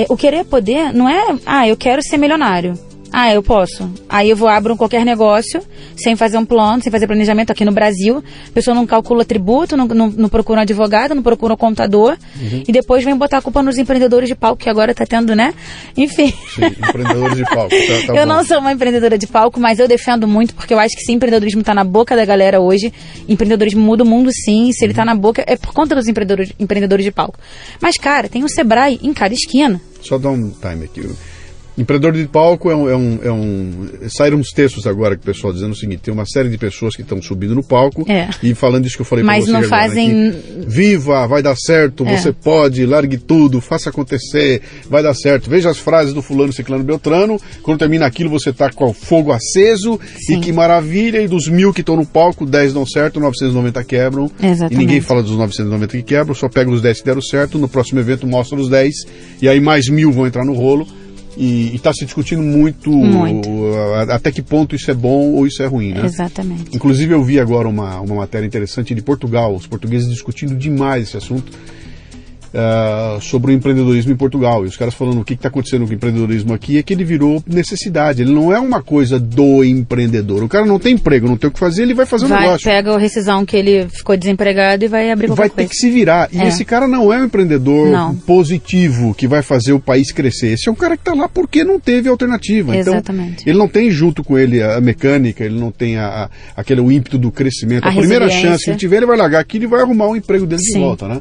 O querer é poder não é, eu quero ser milionário. Eu posso. Aí eu abro qualquer negócio, sem fazer um plano, sem fazer planejamento aqui no Brasil. A pessoa não calcula tributo, não procura um advogado, não procura um contador. E depois vem botar a culpa nos empreendedores de palco, que agora tá tendo, né? Enfim. Sim, empreendedores de palco. Tá eu não sou uma empreendedora de palco, mas eu defendo muito, porque eu acho que se empreendedorismo tá na boca da galera hoje, empreendedorismo muda o mundo sim, se ele tá na boca, é por conta dos empreendedores de palco. Mas, cara, tem um Sebrae em cada esquina. Só dá um time aqui. Empreendedor de palco saíram uns textos agora que o pessoal dizendo o seguinte: tem uma série de pessoas que estão subindo no palco e falando isso que eu falei para você agora. Mas não fazem... Viva, vai dar certo, você pode, largue tudo, faça acontecer, vai dar certo. Veja as frases do fulano, ciclano, beltrano, quando termina aquilo você tá com o fogo aceso. Sim. E que maravilha, e dos 1000 que estão no palco, 10 dão certo, 990 quebram. Exatamente. E ninguém fala dos 990 que quebram, só pega os 10 que deram certo, no próximo evento mostra os 10, e aí mais 1000 vão entrar no rolo. E está se discutindo muito até que ponto isso é bom ou isso é ruim, né? Exatamente. Inclusive eu vi agora uma matéria interessante de Portugal, os portugueses discutindo demais esse assunto, sobre o empreendedorismo em Portugal. E os caras falando o que está acontecendo com o empreendedorismo aqui é que ele virou necessidade. Ele não é uma coisa do empreendedor. O cara não tem emprego, não tem o que fazer, ele vai fazer um negócio. Pega a rescisão que ele ficou desempregado e vai abrir qualquer coisa. Vai ter que se virar. E esse cara não é um empreendedor positivo que vai fazer o país crescer. Esse é um cara que está lá porque não teve alternativa. Exatamente. Então, ele não tem junto com ele a mecânica, ele não tem o ímpeto do crescimento. A primeira chance que ele tiver, ele vai largar aquilo e vai arrumar o emprego dele de volta, né?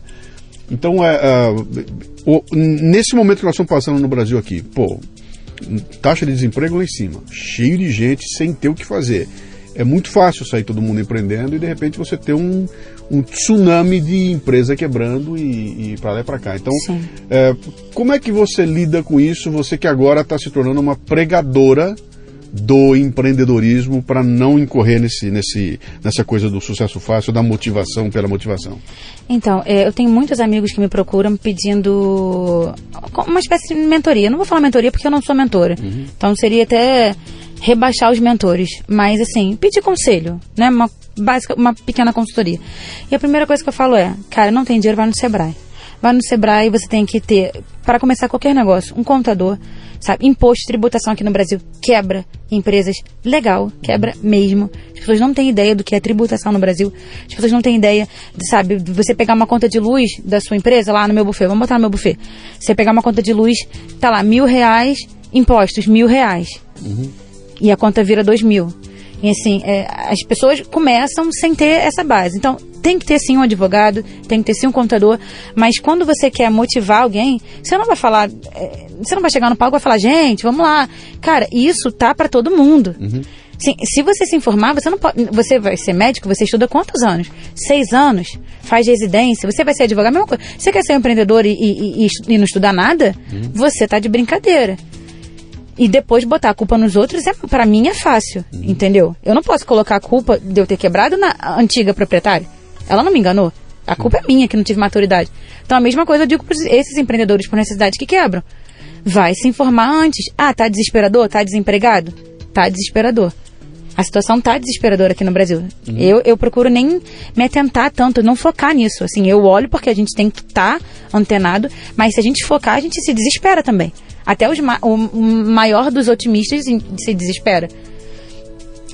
Então, nesse momento que nós estamos passando no Brasil aqui, taxa de desemprego lá em cima, cheio de gente sem ter o que fazer. É muito fácil sair todo mundo empreendendo e de repente você ter um tsunami de empresa quebrando e para lá e para cá. Então, como é que você lida com isso, você que agora está se tornando uma pregadora do empreendedorismo para não incorrer nessa coisa do sucesso fácil, da motivação pela motivação? Então, eu tenho muitos amigos que me procuram pedindo uma espécie de mentoria. Não vou falar mentoria porque eu não sou mentora. Então seria até rebaixar os mentores. Mas assim, pedir conselho, né? Uma pequena consultoria. E a primeira coisa que eu falo cara, não tem dinheiro, vai no Sebrae. Vai no Sebrae, você tem que ter, para começar qualquer negócio, um contador, sabe? Imposto, tributação aqui no Brasil quebra empresas, legal, quebra mesmo. As pessoas não têm ideia do que é tributação no Brasil. As pessoas não têm ideia, de você pegar uma conta de luz da sua empresa lá no meu buffet, vamos botar no meu buffet. Você pegar uma conta de luz, tá lá, R$1.000, impostos, R$1.000. E a conta vira 2.000. E assim, as pessoas começam sem ter essa base. Então, tem que ter sim um advogado, tem que ter sim um contador, mas quando você quer motivar alguém, você não vai falar, você não vai chegar no palco e vai falar, gente, vamos lá. Cara, isso tá para todo mundo. Sim, se você se informar, você não pode, você vai ser médico, você estuda quantos anos? 6 anos, faz residência, você vai ser advogado, a mesma coisa. Você quer ser um empreendedor e não estudar nada? Você tá de brincadeira. E depois botar a culpa nos outros, pra mim é fácil, entendeu? Eu não posso colocar a culpa de eu ter quebrado na antiga proprietária. Ela não me enganou. A culpa é minha que não tive maturidade. Então a mesma coisa eu digo para esses empreendedores por necessidade que quebram. Vai se informar antes. Ah, tá desesperador? Tá desempregado? Tá desesperador. A situação tá desesperadora aqui no Brasil. Eu procuro nem me atentar tanto, não focar nisso. Assim, eu olho porque a gente tem que estar antenado, mas se a gente focar, a gente se desespera também. Até o maior dos otimistas se desespera.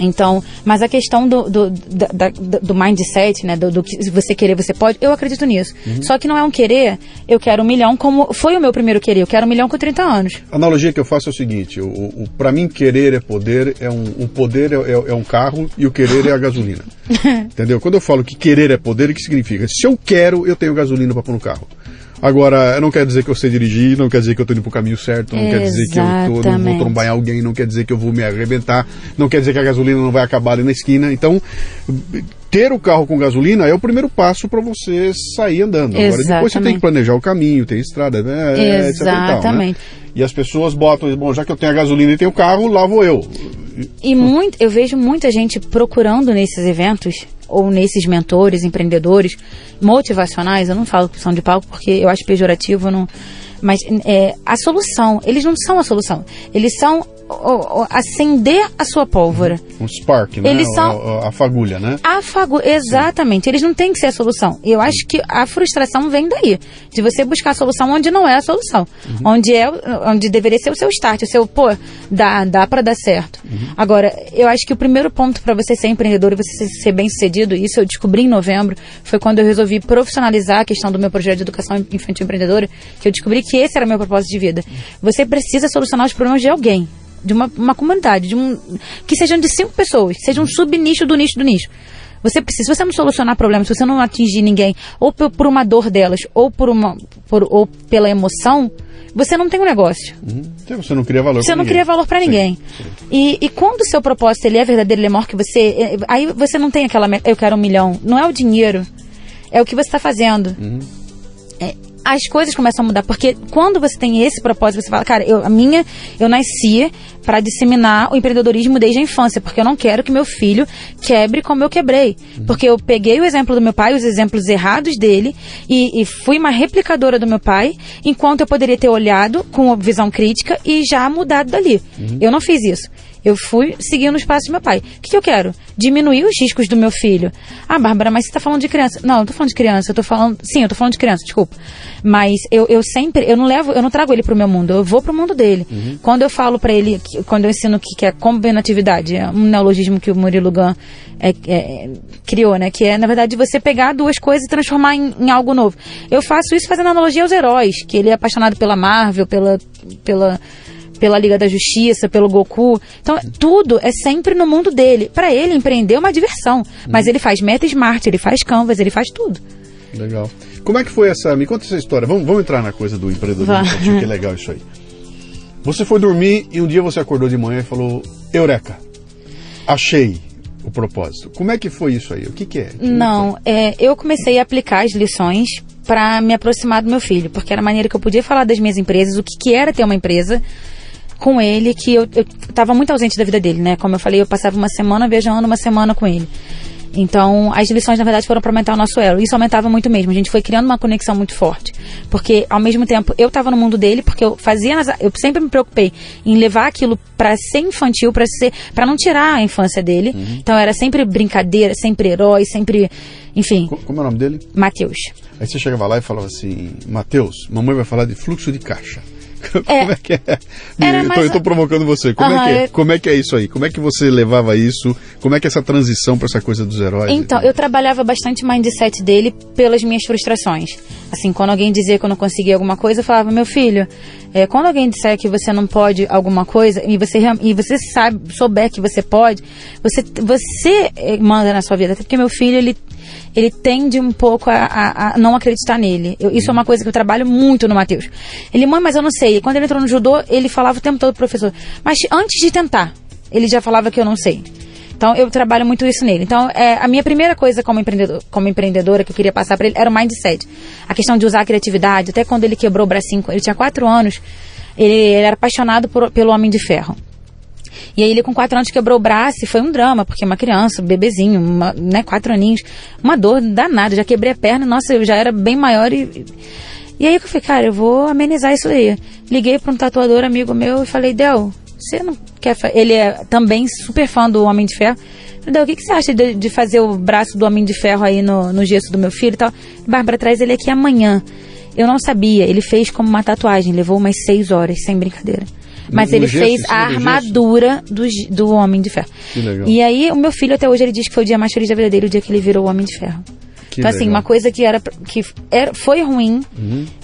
Então, mas a questão do mindset, né, do que você querer, você pode, eu acredito nisso. Só que não é um querer, eu quero 1 milhão como foi o meu primeiro querer, eu quero 1 milhão com 30 anos. A analogia que eu faço é o seguinte, para mim querer é poder, o poder é um carro e o querer é a gasolina. Entendeu? Quando eu falo que querer é poder, o que significa? Se eu quero, eu tenho gasolina para pôr no carro. Agora, não quer dizer que eu sei dirigir, não quer dizer que eu estou indo para o caminho certo, não quer dizer que eu não vou trombar em alguém, não quer dizer que eu vou me arrebentar, não quer dizer que a gasolina não vai acabar ali na esquina. Então, ter o carro com gasolina é o primeiro passo para você sair andando. Agora, depois você tem que planejar o caminho, tem estrada, etc. E tal, né? E as pessoas botam, bom, já que eu tenho a gasolina e tenho o carro, lá vou eu. E eu vejo muita gente procurando nesses eventos, ou nesses mentores, empreendedores motivacionais, eu não falo que são de palco porque eu acho pejorativo, mas a solução, eles não são a solução, eles são acender a sua pólvora. Um spark, né? Eles são a fagulha, né? A fagulha, exatamente. Sim. Eles não têm que ser a solução. Eu acho que a frustração vem daí, de você buscar a solução onde não é a solução, onde deveria ser o seu start, o seu, dá pra dar certo. Agora, eu acho que o primeiro ponto para você ser empreendedor e você ser bem sucedido, isso eu descobri em novembro, foi quando eu resolvi profissionalizar a questão do meu projeto de educação infantil empreendedora, que eu descobri que esse era o meu propósito de vida. Você precisa solucionar os problemas de alguém, de uma comunidade, que sejam de 5 pessoas, que seja um subnicho do nicho do nicho. Você precisa, se você não solucionar problemas, se você não atingir ninguém, ou por uma dor delas, ou ou pela emoção, você não tem um negócio. Você não cria valor. Você não cria valor para ninguém. Sim. E quando o seu propósito ele é verdadeiro, ele é maior que você, aí você não tem aquela eu quero 1 milhão. Não é o dinheiro, é o que você está fazendo. As coisas começam a mudar, porque quando você tem esse propósito, você fala, cara, eu nasci para disseminar o empreendedorismo desde a infância, porque eu não quero que meu filho quebre como eu quebrei, porque eu peguei o exemplo do meu pai, os exemplos errados dele, e fui uma replicadora do meu pai, enquanto eu poderia ter olhado com visão crítica e já mudado dali. Eu não fiz isso. Eu fui seguindo os passos do meu pai. O que eu quero? Diminuir os riscos do meu filho. Ah, Bárbara, mas você está falando de criança. Não, eu tô falando de criança. Sim, eu tô falando de criança, desculpa. Mas eu sempre, eu não trago ele pro meu mundo, eu vou pro mundo dele. Quando eu falo para ele, quando eu ensino que é combinatividade, é um neologismo que o Murilo Gun criou, né? Que é, na verdade, você pegar 2 coisas e transformar em algo novo. Eu faço isso fazendo analogia aos heróis, que ele é apaixonado pela Marvel, pela Liga da Justiça, pelo Goku. Então, tudo é sempre no mundo dele. Para ele, empreender é uma diversão. Mas ele faz Meta Smart, ele faz Canvas, ele faz tudo. Legal. Como é que foi me conta essa história. Vamos entrar na coisa do empreendedorismo infantil, que é legal isso aí. Você foi dormir e um dia você acordou de manhã e falou, Eureka, achei o propósito. Como é que foi isso aí? O que é? Eu comecei a aplicar as lições para me aproximar do meu filho, porque era a maneira que eu podia falar das minhas empresas, o que era ter uma empresa com ele, que eu estava muito ausente da vida dele, né? Como eu falei, eu passava uma semana viajando, uma semana com ele. Então, as lições, na verdade, foram para aumentar o nosso elo. Isso aumentava muito mesmo. A gente foi criando uma conexão muito forte. Porque, ao mesmo tempo, eu estava no mundo dele, porque eu sempre me preocupei em levar aquilo para ser infantil, para não tirar a infância dele. Então, era sempre brincadeira, sempre herói, sempre... Enfim. Como é o nome dele? Matheus. Aí você chegava lá e falava assim, Matheus, mamãe vai falar de fluxo de caixa. Como é que é? Eu tô provocando você. Como é que é isso aí? Como é que você levava isso? Como é que é essa transição para essa coisa dos heróis? Então, eu trabalhava bastante o mindset dele pelas minhas frustrações. Assim, quando alguém dizia que eu não conseguia alguma coisa, eu falava, meu filho, quando alguém disser que você não pode alguma coisa e você souber que você pode, você manda na sua vida. Até porque meu filho, ele tende um pouco a não acreditar nele. Isso é uma coisa que eu trabalho muito no Matheus. Ele, mãe, mas eu não sei. Quando ele entrou no judô, ele falava o tempo todo, professor, mas antes de tentar, ele já falava que eu não sei. Então, eu trabalho muito isso nele. Então, a minha primeira coisa como empreendedora que eu queria passar para ele era o mindset. A questão de usar a criatividade. Até quando ele quebrou o bracinho, ele tinha 4 anos, ele era apaixonado pelo Homem de Ferro. E aí ele com 4 anos quebrou o braço e foi um drama, porque uma criança, um bebezinho, 4 aninhos, uma dor danada, já quebrei a perna, nossa, eu já era bem maior e aí eu falei, cara, eu vou amenizar isso daí. Liguei para um tatuador amigo meu e falei, Del, você não quer... Ele é também super fã do Homem de Ferro. Del, o que você acha de fazer o braço do Homem de Ferro aí no gesso do meu filho e tal? Bárbara, traz ele aqui amanhã. Eu não sabia, ele fez como uma tatuagem, levou umas 6 horas, sem brincadeira. Mas ele fez a armadura do Homem de Ferro. Que legal. E aí, o meu filho até hoje, ele diz que foi o dia mais feliz da vida dele, o dia que ele virou o Homem de Ferro. Que então, assim, legal. uma coisa que foi ruim,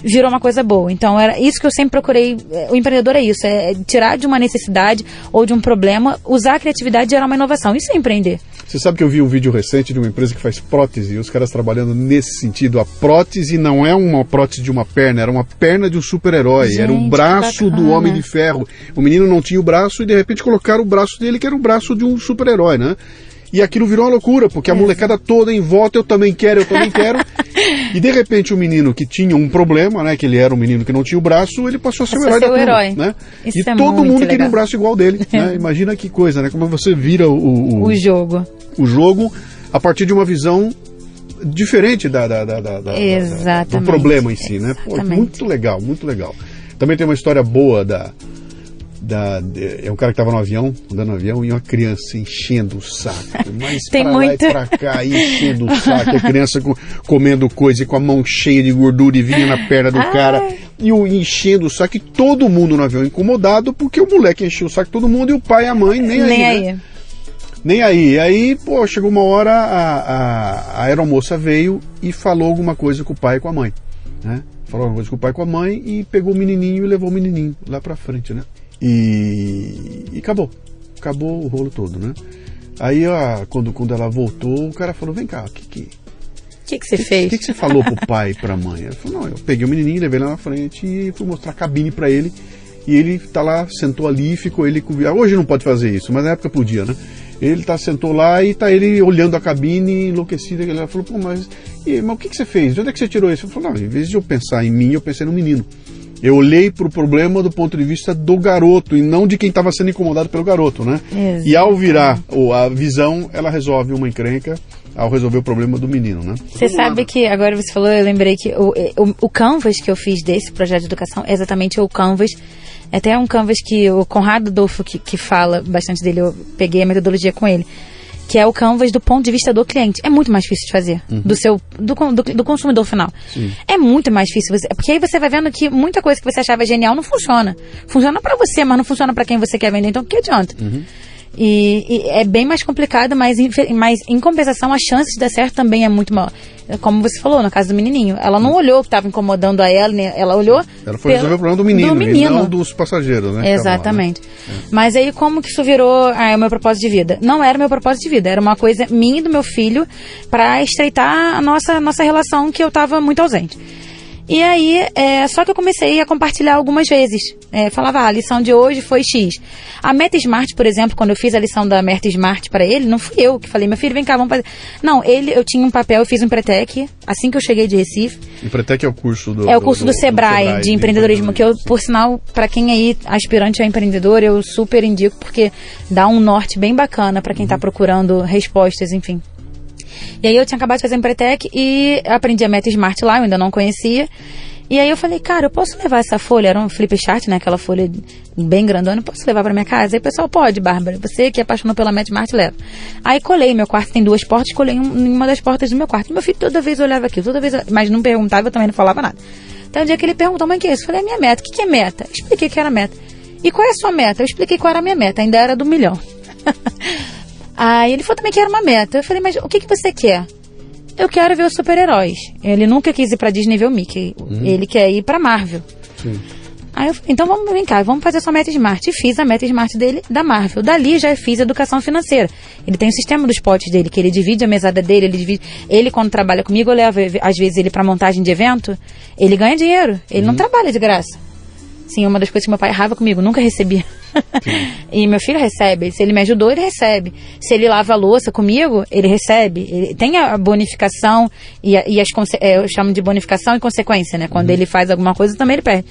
virou uma coisa boa. Então, era isso que eu sempre procurei. O empreendedor é isso, é tirar de uma necessidade ou de um problema, usar a criatividade e gerar uma inovação. Isso é empreender. Você sabe que eu vi um vídeo recente de uma empresa que faz prótese, e os caras trabalhando nesse sentido. A prótese não é uma prótese de uma perna, era uma perna de um super-herói, era o braço do Homem de Ferro. O menino não tinha o braço e de repente colocaram o braço dele, que era o braço de um super-herói, né? E aquilo virou uma loucura, porque a molecada toda em volta, eu também quero. E de repente o menino que tinha um problema, né, que ele era um menino que não tinha o braço, ele passou a ser o herói da turma, né? Isso e é todo mundo legal. queria um braço igual dele, né? Imagina que coisa, né? Como você vira o jogo a partir de uma visão diferente do problema em si, né? Pô, muito legal, muito legal. Também tem uma história boa é um cara que estava andando no avião, e uma criança enchendo o saco, mas tem pra muito... lá e pra cá, enchendo o saco, a criança comendo coisa e com a mão cheia de gordura e vinha na perna do cara, e enchendo o saco, e todo mundo no avião incomodado, porque o moleque encheu o saco de todo mundo, e o pai e a mãe nem aí. Né? Nem aí. E aí, pô, chegou uma hora, a aeromoça veio e falou alguma coisa com o pai e com a mãe, né? Falou alguma coisa com o pai e com a mãe, e pegou o menininho e levou o menininho lá pra frente, né? E acabou o rolo todo, né? Aí quando ela voltou, o cara falou, vem cá, o que você fez? O que você falou pro pai e pra mãe? Ela falou, não, eu peguei o menininho, levei lá na frente e fui mostrar a cabine pra ele, e ele tá lá, sentou ali e ficou ele com... Hoje não pode fazer isso, mas na época podia, né? Ele sentou lá e tá ele olhando a cabine, enlouquecido. Ela falou, pô, mas o que você fez? De onde é que você tirou isso? Ele falou, não, em vez de eu pensar em mim, eu pensei no menino. Eu olhei para o problema do ponto de vista do garoto e não de quem estava sendo incomodado pelo garoto, né? Exatamente. E ao virar a visão, ela resolve uma encrenca ao resolver o problema do menino, né? Você sabe que, agora você falou, eu lembrei que o canvas que eu fiz desse projeto de educação é exatamente o canvas. Até um canvas que o Conrado Adolfo, que fala bastante dele, eu peguei a metodologia com ele, que é o canvas do ponto de vista do cliente. É muito mais difícil de fazer, do consumidor final. Sim. É muito mais difícil, porque aí você vai vendo que muita coisa que você achava genial não funciona. Funciona pra você, mas não funciona pra quem você quer vender, então o que adianta? E é bem mais complicado, mas em compensação a chance de dar certo também é muito maior. Como você falou, no caso do menininho, ela não olhou o que estava incomodando a ela, né? Ela olhou... Ela foi resolver o problema do menino e não dos passageiros, né? Exatamente. Lá, né? Mas aí como que isso virou o meu propósito de vida? Não era meu propósito de vida, era uma coisa minha e do meu filho para estreitar a nossa relação, que eu estava muito ausente. E aí, só que eu comecei a compartilhar algumas vezes. Falava, a lição de hoje foi X. A Meta Smart, por exemplo, quando eu fiz a lição da Meta Smart para ele, não fui eu que falei, meu filho, vem cá, vamos fazer. Não, eu tinha um papel, eu fiz um Pretec, assim que eu cheguei de Recife. O Pretec é o curso do... É o curso do Sebrae de empreendedorismo, que eu, por sinal, para quem aí aspirante a empreendedor, eu super indico, porque dá um norte bem bacana para quem está procurando respostas, enfim. E aí eu tinha acabado de fazer um Pretec e aprendi a Meta Smart lá, eu ainda não conhecia. E aí eu falei, cara, eu posso levar essa folha? Era um flip chart, né? Aquela folha bem grandona, eu posso levar pra minha casa? Aí o pessoal, pode, Bárbara, você que apaixonou pela Meta Smart, leva. Aí colei, meu quarto tem 2 portas, colei em uma das portas do meu quarto. Meu filho toda vez olhava aquilo, mas não perguntava, eu também não falava nada. Então o dia que ele perguntou, mãe, o que é isso? Eu falei, é minha meta. O que é meta? Eu expliquei que era meta. E qual é a sua meta? Eu expliquei qual era a minha meta, ainda era do 1 milhão. Aí ele falou também que era uma meta. Eu falei, mas o que você quer? Eu quero ver os super-heróis. Ele nunca quis ir pra Disney ver o Mickey. Ele quer ir pra Marvel. Sim. Aí eu falei, então vamos vir cá, vamos fazer a sua Meta Smart. E fiz a Meta Smart dele da Marvel. Dali já fiz educação financeira. Ele tem o sistema dos potes dele, que ele divide a mesada dele, ele quando trabalha comigo, eu levo às vezes ele pra montagem de evento, ele ganha dinheiro. Ele não trabalha de graça. Sim, uma das coisas que meu pai errava comigo, nunca recebia. E meu filho recebe. Se ele me ajudou, ele recebe. Se ele lava a louça comigo, ele recebe. Ele tem a bonificação eu chamo de bonificação e consequência, né? Quando ele faz alguma coisa, também ele perde.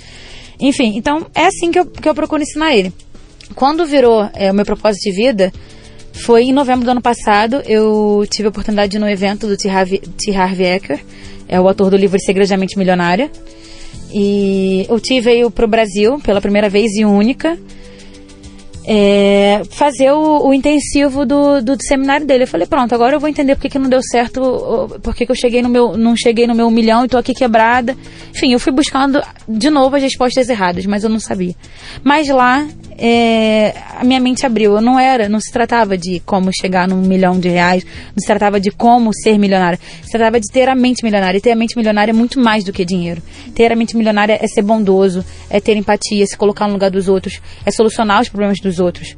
Enfim, então é assim que eu procuro ensinar ele. Quando virou o meu propósito de vida, foi em novembro do ano passado. Eu tive a oportunidade de ir no evento do T. Harv Eker, é o autor do livro Segredamente Milionária. E o T veio pro Brasil pela primeira vez e única, fazer o intensivo do seminário dele. Eu falei, pronto, agora eu vou entender porque que não deu certo, porque que eu não cheguei no meu 1 milhão e tô aqui quebrada. Enfim, eu fui buscando de novo as respostas erradas, mas eu não sabia. Mas lá, a minha mente abriu. Não se tratava de como chegar no 1 milhão de reais, não se tratava de como ser milionário, se tratava de ter a mente milionária. E ter a mente milionária é muito mais do que dinheiro. Ter a mente milionária é ser bondoso, é ter empatia, é se colocar no lugar dos outros, é solucionar os problemas dos outros.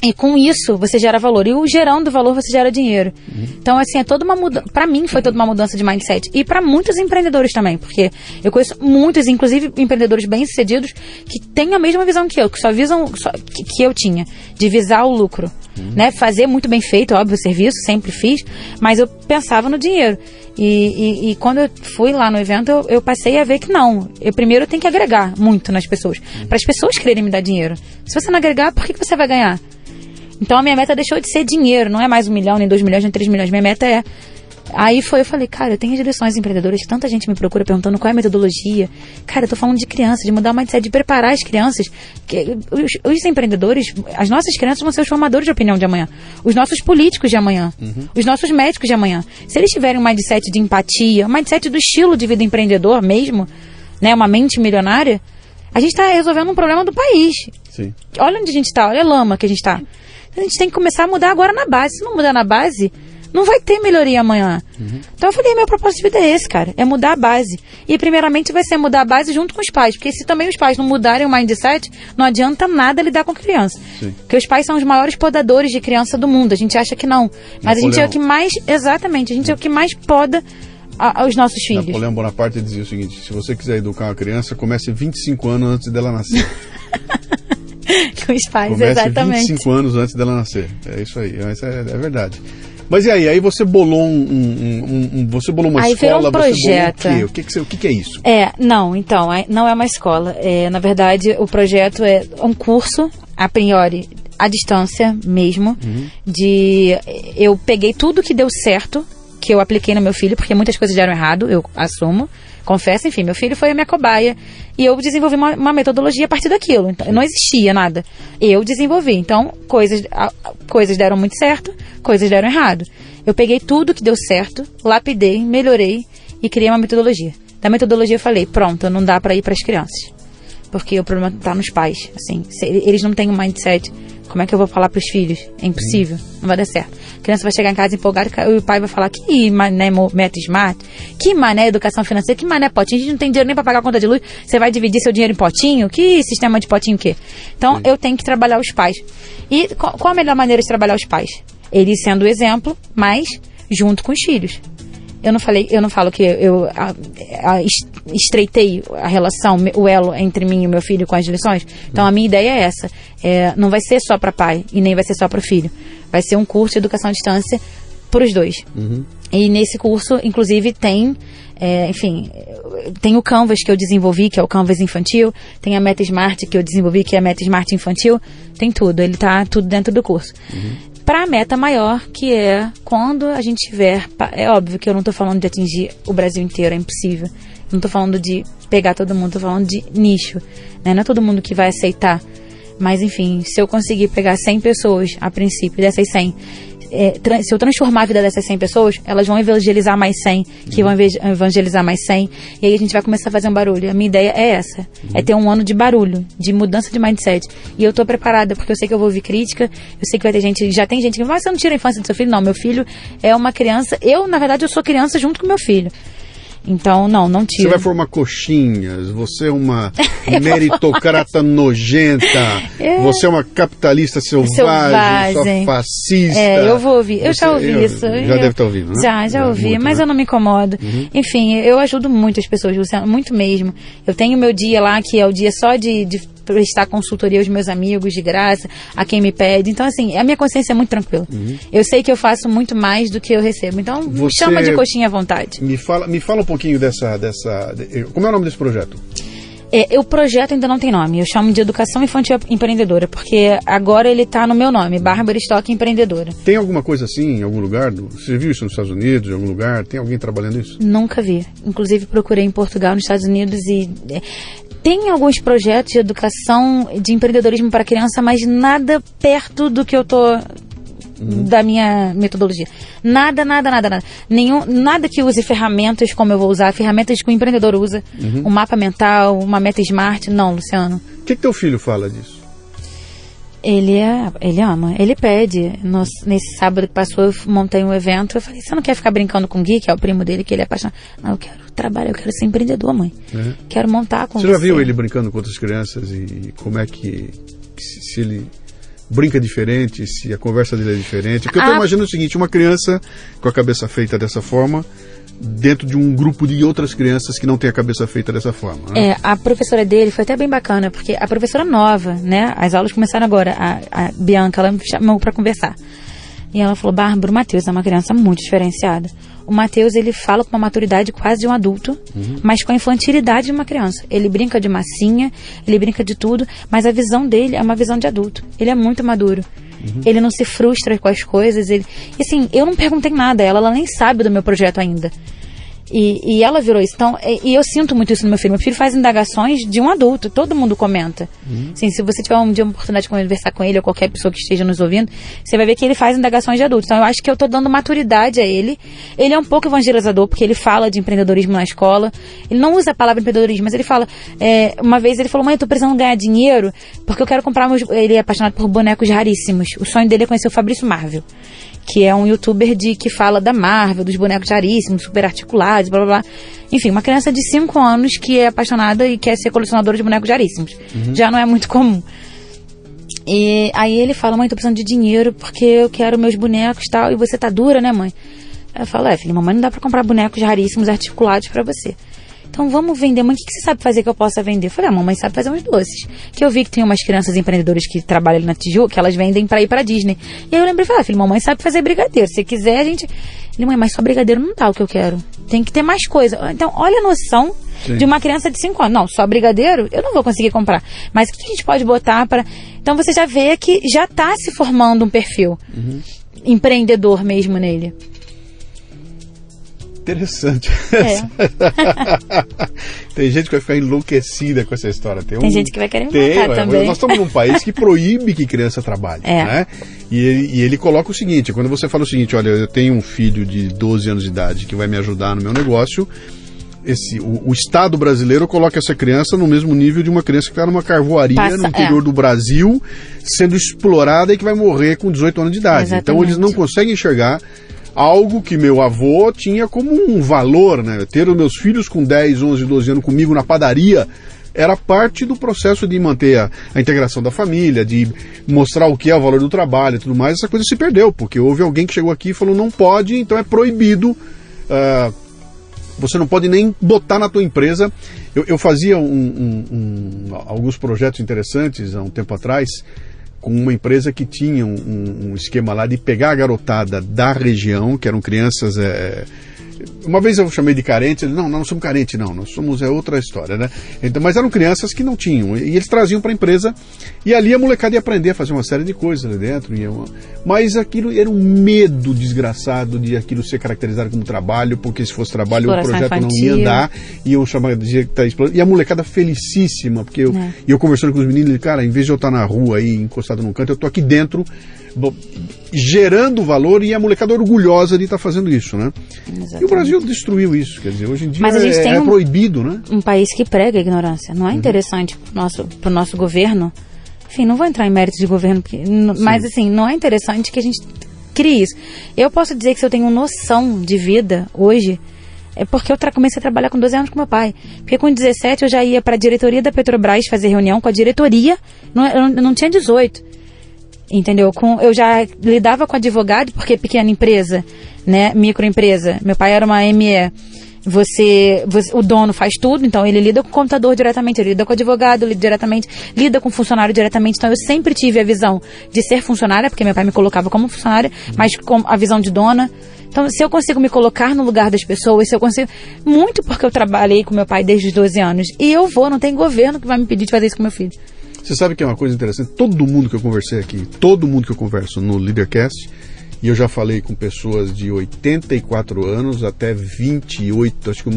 E com isso você gera valor, e gerando valor você gera dinheiro. Então assim, é toda uma mudança. Pra mim foi toda uma mudança de mindset, e pra muitos empreendedores também, porque eu conheço muitos, inclusive empreendedores bem sucedidos, que têm a mesma visão que eu, que só visam que eu tinha, de visar o lucro, né? Fazer muito bem feito, óbvio, o serviço, sempre fiz, mas eu pensava no dinheiro. E quando eu fui lá no evento, eu passei a ver que não. Primeiro eu tenho que agregar muito nas pessoas, para as pessoas quererem me dar dinheiro. Se você não agregar, por que você vai ganhar? Então a minha meta deixou de ser dinheiro, não é mais 1 milhão, nem 2 milhões, nem 3 milhões. Minha meta é... Aí eu falei, cara, eu tenho as lições empreendedoras, tanta gente me procura perguntando qual é a metodologia. Cara, eu tô falando de crianças, de mudar o mindset, de preparar as crianças. Os empreendedores, as nossas crianças vão ser os formadores de opinião de amanhã. Os nossos políticos de amanhã. Os nossos médicos de amanhã. Se eles tiverem um mindset de empatia, um mindset do estilo de vida empreendedor mesmo, né, uma mente milionária, a gente tá resolvendo um problema do país. Sim. Olha onde a gente tá, olha a lama que a gente tá. A gente tem que começar a mudar agora na base. Se não mudar na base, não vai ter melhoria amanhã. Então eu falei, meu propósito de vida é esse, cara. É mudar a base. E primeiramente vai ser mudar a base junto com os pais. Porque se também os pais não mudarem o mindset, não adianta nada lidar com criança. Sim. Porque os pais são os maiores podadores de criança do mundo. A gente acha que não. Mas a gente é o que mais... Exatamente. A gente é o que mais poda aos nossos filhos. Napoleão Bonaparte dizia o seguinte: se você quiser educar uma criança, comece 25 anos antes dela nascer. Com os pais, comece exatamente. 25 anos antes dela nascer. É isso aí, isso é verdade. Mas e aí? Aí você bolou você bolou uma aí escola, um projeto. Você bolou o quê? O que é isso? Não, então, não é uma escola. Na verdade, o projeto é um curso, a priori, à distância mesmo, eu peguei tudo que deu certo, que eu apliquei no meu filho, porque muitas coisas deram errado, eu assumo, confesso, enfim, meu filho foi a minha cobaia, e eu desenvolvi uma metodologia a partir daquilo. Então, não existia nada, eu desenvolvi. Então, coisas deram muito certo, coisas deram errado. Eu peguei tudo que deu certo, lapidei, melhorei e criei uma metodologia. Da metodologia eu falei, pronto, não dá para ir para as crianças, porque o problema está nos pais. Assim, se eles não têm um mindset, como é que eu vou falar para os filhos? É impossível, não vai dar certo. A criança vai chegar em casa empolgada e o pai vai falar, que mané meta smart, que mané educação financeira, que mané potinho, a gente não tem dinheiro nem para pagar a conta de luz, você vai dividir seu dinheiro em potinho? Que sistema de potinho o quê? Então, eu tenho que trabalhar os pais. E qual a melhor maneira de trabalhar os pais? Eles sendo o exemplo, mas junto com os filhos. Eu não falo que eu estreitei a relação, o elo entre mim e o meu filho com as lições. Então a minha ideia é essa. Não vai ser só para pai e nem vai ser só para o filho. Vai ser um curso de educação à distância para os dois. E nesse curso, inclusive, tem o Canvas que eu desenvolvi, que é o Canvas infantil. Tem a Meta Smart que eu desenvolvi, que é a Meta Smart infantil. Tem tudo, ele tá tudo dentro do curso. Para a meta maior, que é quando a gente tiver... É óbvio que eu não estou falando de atingir o Brasil inteiro, é impossível. Não estou falando de pegar todo mundo, estou falando de nicho, né? Não é todo mundo que vai aceitar. Mas, enfim, se eu conseguir pegar 100 pessoas, a princípio, dessas 100... se eu transformar a vida dessas 100 pessoas, elas vão evangelizar mais 100, que vão evangelizar mais 100, e aí a gente vai começar a fazer um barulho. A minha ideia é essa, é ter um ano de barulho, de mudança de mindset. E eu tô preparada, porque eu sei que eu vou ouvir crítica, eu sei que vai ter gente, já tem gente que vai, mas você não tira a infância do seu filho? Não, meu filho é uma criança, na verdade, eu sou criança junto com meu filho. Então, não tiro. Você vai formar coxinhas, você é uma meritocrata nojenta, você é uma capitalista selvagem. Só fascista. Eu vou ouvir, eu já ouvi isso. Já deve estar ouvindo, né? Já ouvi, muito, mas né? eu não me incomodo. Enfim, eu ajudo muito as pessoas, Luciano, muito mesmo. Eu tenho meu dia lá, que é o dia só de prestar consultoria aos meus amigos de graça, a quem me pede. Então, assim, a minha consciência é muito tranquila. Eu sei que eu faço muito mais do que eu recebo. Então, me chama de coxinha à vontade. Me fala um pouquinho dessa... Como é o nome desse projeto? O projeto ainda não tem nome. Eu chamo de Educação Infantil Empreendedora, porque agora ele está no meu nome, Bárbara Stock Empreendedora. Tem alguma coisa assim em algum lugar? Você viu isso nos Estados Unidos, em algum lugar? Tem alguém trabalhando isso? Nunca vi. Inclusive procurei em Portugal, nos Estados Unidos e... Tem alguns projetos de educação, de empreendedorismo para criança, mas nada perto do que eu tô... da minha metodologia. Nada. Nada que use ferramentas como eu vou usar, ferramentas que o empreendedor usa, um mapa mental, uma meta smart. Não, Luciano. O que teu filho fala disso? Ele ama, ele pede. Nesse sábado que passou, eu montei um evento, eu falei, você não quer ficar brincando com o Gui, que é o primo dele, que ele é apaixonado? Não, eu quero trabalhar, eu quero ser empreendedor, mãe. Quero montar com você. Você já viu ele brincando com outras crianças e como é que se ele... brinca diferente, se a conversa dele é diferente? Porque eu tô imaginando o seguinte, uma criança com a cabeça feita dessa forma, dentro de um grupo de outras crianças que não tem a cabeça feita dessa forma, né? A professora dele foi até bem bacana, porque a professora nova, né, as aulas começaram agora, a Bianca, ela me chamou pra conversar. E ela falou, Bárbara, o Matheus é uma criança muito diferenciada. O Matheus, ele fala com uma maturidade quase de um adulto, mas com a infantilidade de uma criança. Ele brinca de massinha, ele brinca de tudo, mas a visão dele é uma visão de adulto. Ele é muito maduro. Ele não se frustra com as coisas. E assim, eu não perguntei nada a ela, ela nem sabe do meu projeto ainda. E ela virou isso. Então, e eu sinto muito isso no meu filho. Meu filho faz indagações de um adulto, todo mundo comenta. Assim, se você tiver um dia uma oportunidade de conversar com ele ou qualquer pessoa que esteja nos ouvindo, você vai ver que ele faz indagações de adulto. Então, eu acho que eu tô dando maturidade a ele. Ele é um pouco evangelizador, porque ele fala de empreendedorismo na escola. Ele não usa a palavra empreendedorismo, mas ele fala... uma vez ele falou, mãe, eu tô precisando ganhar dinheiro, porque eu quero comprar Ele é apaixonado por bonecos raríssimos. O sonho dele é conhecer o Fabrício Marvel, que é um youtuber que fala da Marvel, dos bonecos raríssimos, super articulados, blá blá blá. Enfim, uma criança de 5 anos que é apaixonada e quer ser colecionadora de bonecos raríssimos. Já não é muito comum. E aí ele fala, mãe, tô precisando de dinheiro porque eu quero meus bonecos e tal. E você tá dura, né, mãe? Eu falo, filho, mamãe, não dá pra comprar bonecos raríssimos articulados pra você. Então vamos vender. Mãe, o que você sabe fazer que eu possa vender? Eu falei, a mamãe sabe fazer uns doces. Que eu vi que tem umas crianças empreendedoras que trabalham ali na Tijuca, que elas vendem pra ir pra Disney. E aí eu lembrei, falei, filho, mamãe sabe fazer brigadeiro. Se quiser, a gente... Ele, mãe, mas só brigadeiro não dá o que eu quero. Tem que ter mais coisa. Então, olha a noção de uma criança de 5 anos. Não, só brigadeiro eu não vou conseguir comprar. Mas o que a gente pode botar para... Então você já vê que já tá se formando um perfil empreendedor mesmo nele. Interessante. Tem gente que vai ficar enlouquecida com essa história. Tem gente que vai querer matar também. Nós estamos num país que proíbe que criança trabalhe, né? E ele coloca o seguinte, quando você fala o seguinte, olha, eu tenho um filho de 12 anos de idade que vai me ajudar no meu negócio, o Estado brasileiro coloca essa criança no mesmo nível de uma criança que está numa carvoaria no interior do Brasil, sendo explorada e que vai morrer com 18 anos de idade. Exatamente. Então eles não conseguem enxergar algo que meu avô tinha como um valor, né? Ter os meus filhos com 10, 11, 12 anos comigo na padaria era parte do processo de manter a integração da família, de mostrar o que é o valor do trabalho e tudo mais. Essa coisa se perdeu, porque houve alguém que chegou aqui e falou, não pode, então é proibido, você não pode nem botar na tua empresa. Eu fazia alguns projetos interessantes há um tempo atrás, com uma empresa que tinha um esquema lá de pegar a garotada da região, que eram crianças... Uma vez eu chamei de carente, não somos carentes, não, nós somos outra história, né? Então, mas eram crianças que não tinham, e eles traziam para a empresa, e ali a molecada ia aprender a fazer uma série de coisas ali dentro, mas aquilo era um medo desgraçado de aquilo ser caracterizado como trabalho, porque se fosse trabalho o projeto infantil não ia andar, e eu chamava de estar explorando, e a molecada felicíssima, porque eu conversando com os meninos, cara, em vez de eu estar na rua aí, encostado num canto, eu estou aqui dentro, gerando valor, e a molecada orgulhosa de estar fazendo isso, né? Exatamente. E o Brasil destruiu isso, quer dizer, hoje em dia é proibido, né? Um país que prega a ignorância. Não é interessante pro nosso governo. Enfim, não vou entrar em méritos de governo, mas assim, não é interessante que a gente crie isso. Eu posso dizer que se eu tenho noção de vida hoje, é porque eu comecei a trabalhar com 12 anos com meu pai. Porque com 17 eu já ia para a diretoria da Petrobras fazer reunião com a diretoria, eu não tinha 18. Entendeu? Eu já lidava com advogado, porque pequena empresa, né, microempresa. Meu pai era uma ME. o dono faz tudo, então ele lida com o computador diretamente, ele lida com o advogado diretamente, lida com o funcionário diretamente. Então eu sempre tive a visão de ser funcionária, porque meu pai me colocava como funcionária, mas com a visão de dona. Então, se eu consigo me colocar no lugar das pessoas, se eu consigo... Muito porque eu trabalhei com meu pai desde os 12 anos. E eu não tem governo que vai me impedir de fazer isso com meu filho. Você sabe que é uma coisa interessante? Todo mundo que eu conversei aqui, todo mundo que eu converso no Leadercast, e eu já falei com pessoas de 84 anos até 28, acho que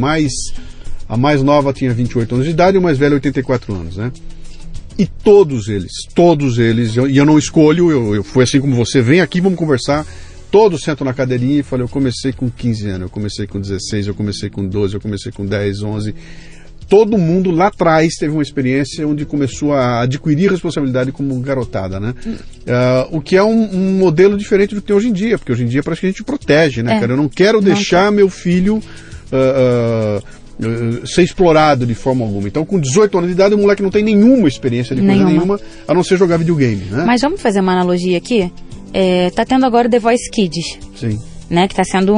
a mais nova tinha 28 anos de idade e o mais velho 84 anos, né? E todos eles, e eu não escolho, eu fui assim como você, vem aqui, vamos conversar, todos sentam na cadeirinha e falam, eu comecei com 15 anos, eu comecei com 16, eu comecei com 12, eu comecei com 10, 11... Todo mundo lá atrás teve uma experiência onde começou a adquirir responsabilidade como garotada, né? O que é um modelo diferente do que tem hoje em dia, porque hoje em dia parece que a gente protege, né, cara? Eu não quero deixar meu filho ser explorado de forma alguma. Então, com 18 anos de idade, o moleque não tem nenhuma experiência de coisa nenhuma, a não ser jogar videogame, né? Mas vamos fazer uma analogia aqui? Tá tendo agora The Voice Kids. Sim. Né, que tá sendo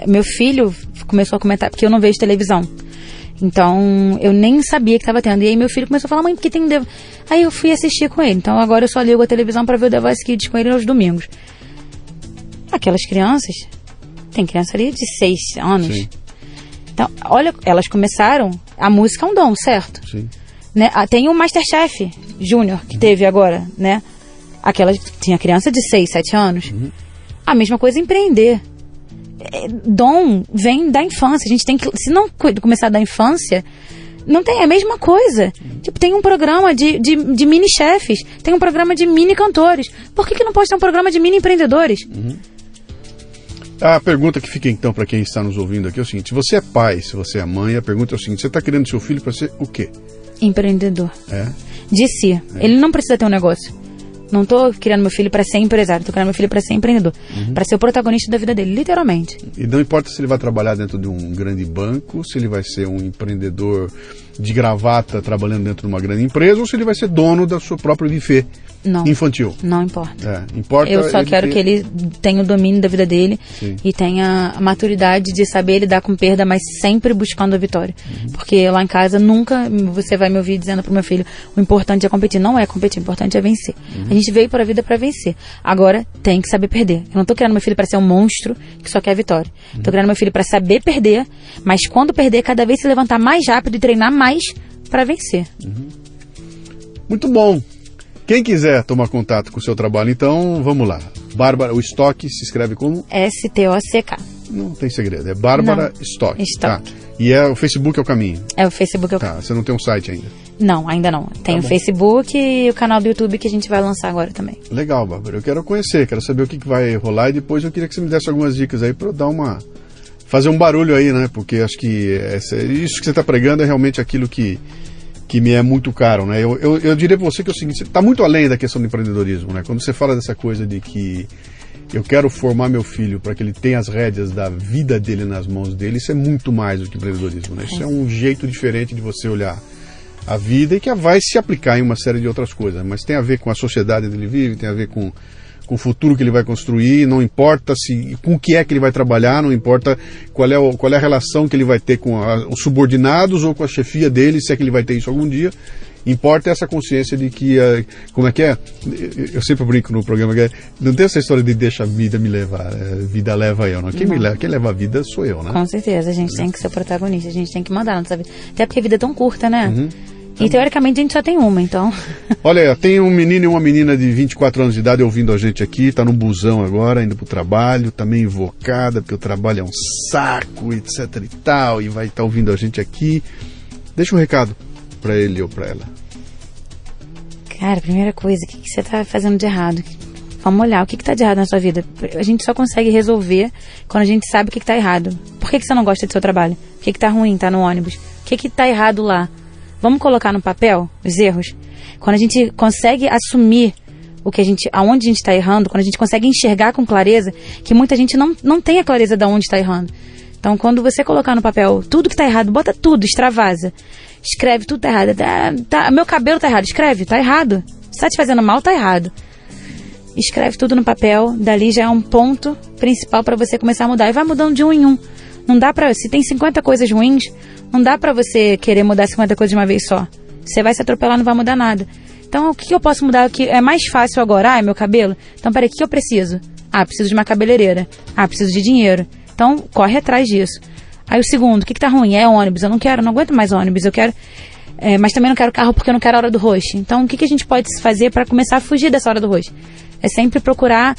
Meu filho começou a comentar, porque eu não vejo televisão. Então, eu nem sabia que estava tendo. E aí meu filho começou a falar, mãe, porque tem Aí eu fui assistir com ele. Então agora eu só ligo a televisão para ver o The Voice Kids com ele aos domingos. Aquelas crianças, tem criança ali de 6 anos. Sim. Então, olha, elas começaram, a música é um dom, certo? Sim. Né? Tem o Masterchef Júnior, que teve agora, né? Tinha criança de 6, 7 anos. A mesma coisa empreender. Dom vem da infância. A gente tem que, se não começar da infância, não tem a mesma coisa. Tipo, tem um programa de mini chefes, tem um programa de mini cantores. Por que não pode ter um programa de mini empreendedores? A pergunta que fica então para quem está nos ouvindo aqui é o seguinte: se você é pai, se você é mãe, a pergunta é o seguinte: você está criando seu filho para ser o quê? Empreendedor. De si. Ele não precisa ter um negócio. Não tô criando meu filho para ser empresário, tô criando meu filho para ser empreendedor, para ser o protagonista da vida dele, literalmente. E não importa se ele vai trabalhar dentro de um grande banco, se ele vai ser um empreendedor de gravata trabalhando dentro de uma grande empresa, ou se ele vai ser dono da sua própria buffet infantil. Não importa. Importa. Eu só quero que ele tenha o domínio da vida dele. Sim. E tenha a maturidade de saber lidar com perda, mas sempre buscando a vitória. Porque lá em casa nunca você vai me ouvir dizendo pro meu filho, o importante é competir. Não é competir, o importante é vencer. A gente veio para a vida para vencer. Agora tem que saber perder. Eu não tô criando meu filho para ser um monstro que só quer a vitória. Tô criando meu filho para saber perder, mas quando perder, cada vez se levantar mais rápido e treinar mais para vencer. Muito bom. Quem quiser tomar contato com o seu trabalho, então, vamos lá. Bárbara, o Stock se escreve como? S-T-O-C-K. Não tem segredo, é Bárbara Stock. Stock. Tá. E o Facebook é o caminho? O Facebook é o caminho. Você não tem um site ainda? Não, ainda não. Tem o Facebook e o canal do YouTube que a gente vai lançar agora também. Legal, Bárbara. Eu quero conhecer, quero saber o que vai rolar e depois eu queria que você me desse algumas dicas aí para eu dar fazer um barulho aí, né? Porque acho que isso que você está pregando é realmente aquilo que me é muito caro, né? Eu diria para você que é o seguinte: você está muito além da questão do empreendedorismo, né? Quando você fala dessa coisa de que eu quero formar meu filho para que ele tenha as rédeas da vida dele nas mãos dele, isso é muito mais do que empreendedorismo, né? Isso é um jeito diferente de você olhar a vida e que vai se aplicar em uma série de outras coisas, mas tem a ver com a sociedade onde ele vive, tem a ver com o futuro que ele vai construir, não importa com o que é que ele vai trabalhar, não importa qual é a relação que ele vai ter com os subordinados ou com a chefia dele, se é que ele vai ter isso algum dia. Importa essa consciência de que, como é que é? Eu sempre brinco no programa, que não tem essa história de deixa a vida me levar, vida leva eu, não. Quem leva a vida sou eu, né? Com certeza, a gente tem que ser o protagonista, a gente tem que mandar na nossa vida. Até porque a vida é tão curta, né? E teoricamente a gente só tem uma, então. Olha, tem um menino e uma menina de 24 anos de idade ouvindo a gente aqui, tá no busão agora, indo pro trabalho, tá meio invocada, porque o trabalho é um saco, etc e tal, e vai estar ouvindo a gente aqui. Deixa um recado pra ele ou pra ela. Cara, primeira coisa, o que você tá fazendo de errado? Vamos olhar, o que tá de errado na sua vida? A gente só consegue resolver quando a gente sabe o que tá errado. Por que você não gosta do seu trabalho? O que tá ruim, tá no ônibus? O que tá errado lá? Vamos colocar no papel os erros? Quando a gente consegue assumir aonde a gente está errando, quando a gente consegue enxergar com clareza, que muita gente não tem a clareza de onde está errando. Então, quando você colocar no papel tudo que está errado, bota tudo, extravasa. Escreve tudo tá errado. Meu cabelo tá errado, escreve, tá errado. Se tá te fazendo mal, tá errado. Escreve tudo no papel, dali já é um ponto principal para você começar a mudar. E vai mudando de um em um. Não dá pra... Se tem 50 coisas ruins, não dá pra você querer mudar 50 coisas de uma vez só. Você vai se atropelar, não vai mudar nada. Então, o que eu posso mudar? Que é mais fácil agora? É meu cabelo? Então, peraí, o que eu preciso? Preciso de uma cabeleireira. Preciso de dinheiro. Então, corre atrás disso. Aí o segundo, o que tá ruim? É ônibus. Eu não aguento mais ônibus. Eu quero... mas também não quero carro porque eu não quero a hora do rush. Então, o que a gente pode fazer para começar a fugir dessa hora do rush? É sempre procurar...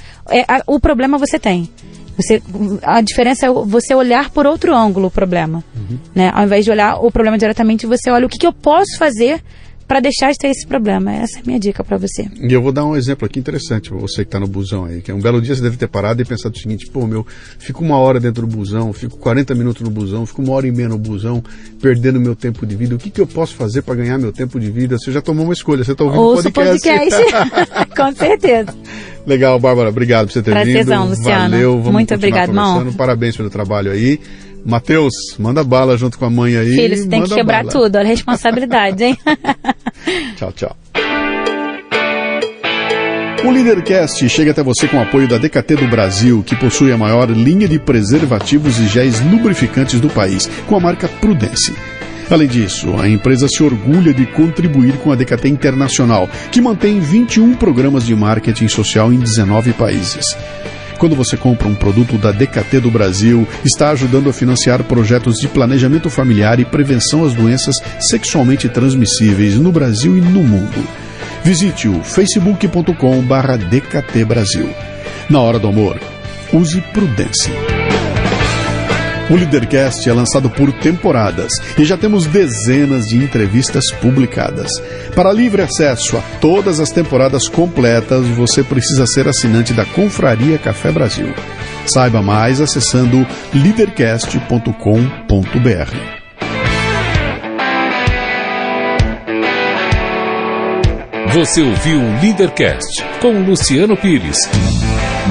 o problema você tem. A diferença é você olhar por outro ângulo o problema. Né? Ao invés de olhar o problema diretamente, você olha o que eu posso fazer para deixar de ter esse problema. Essa é a minha dica para você. E eu vou dar um exemplo aqui interessante para você que está no busão aí, que um belo dia você deve ter parado e pensado o seguinte: fico 1 hora dentro do busão, fico 40 minutos no busão, fico 1h30 no busão, perdendo meu tempo de vida. O que eu posso fazer para ganhar meu tempo de vida? Você já tomou uma escolha, você está ouvindo o podcast. Com certeza. Legal, Bárbara, obrigado por você ter Prazerzão, vindo. Luciano. Valeu, vamos muito obrigado, irmão. Parabéns pelo trabalho aí. Matheus, manda bala junto com a mãe aí. Filho, você tem que quebrar tudo, olha a responsabilidade, hein? Tchau, tchau. O Leadercast chega até você com o apoio da DKT do Brasil, que possui a maior linha de preservativos e géis lubrificantes do país, com a marca Prudence. Além disso, a empresa se orgulha de contribuir com a DKT Internacional, que mantém 21 programas de marketing social em 19 países. Quando você compra um produto da DKT do Brasil, está ajudando a financiar projetos de planejamento familiar e prevenção às doenças sexualmente transmissíveis no Brasil e no mundo. Visite o facebook.com/DKT Brasil. Na hora do amor, use Prudence. O Leadercast é lançado por temporadas e já temos dezenas de entrevistas publicadas. Para livre acesso a todas as temporadas completas, você precisa ser assinante da Confraria Café Brasil. Saiba mais acessando leadercast.com.br. Você ouviu o Leadercast com Luciano Pires.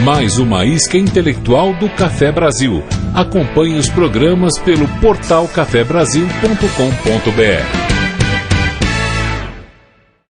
Mais uma isca intelectual do Café Brasil. Acompanhe os programas pelo portal cafebrasil.com.br.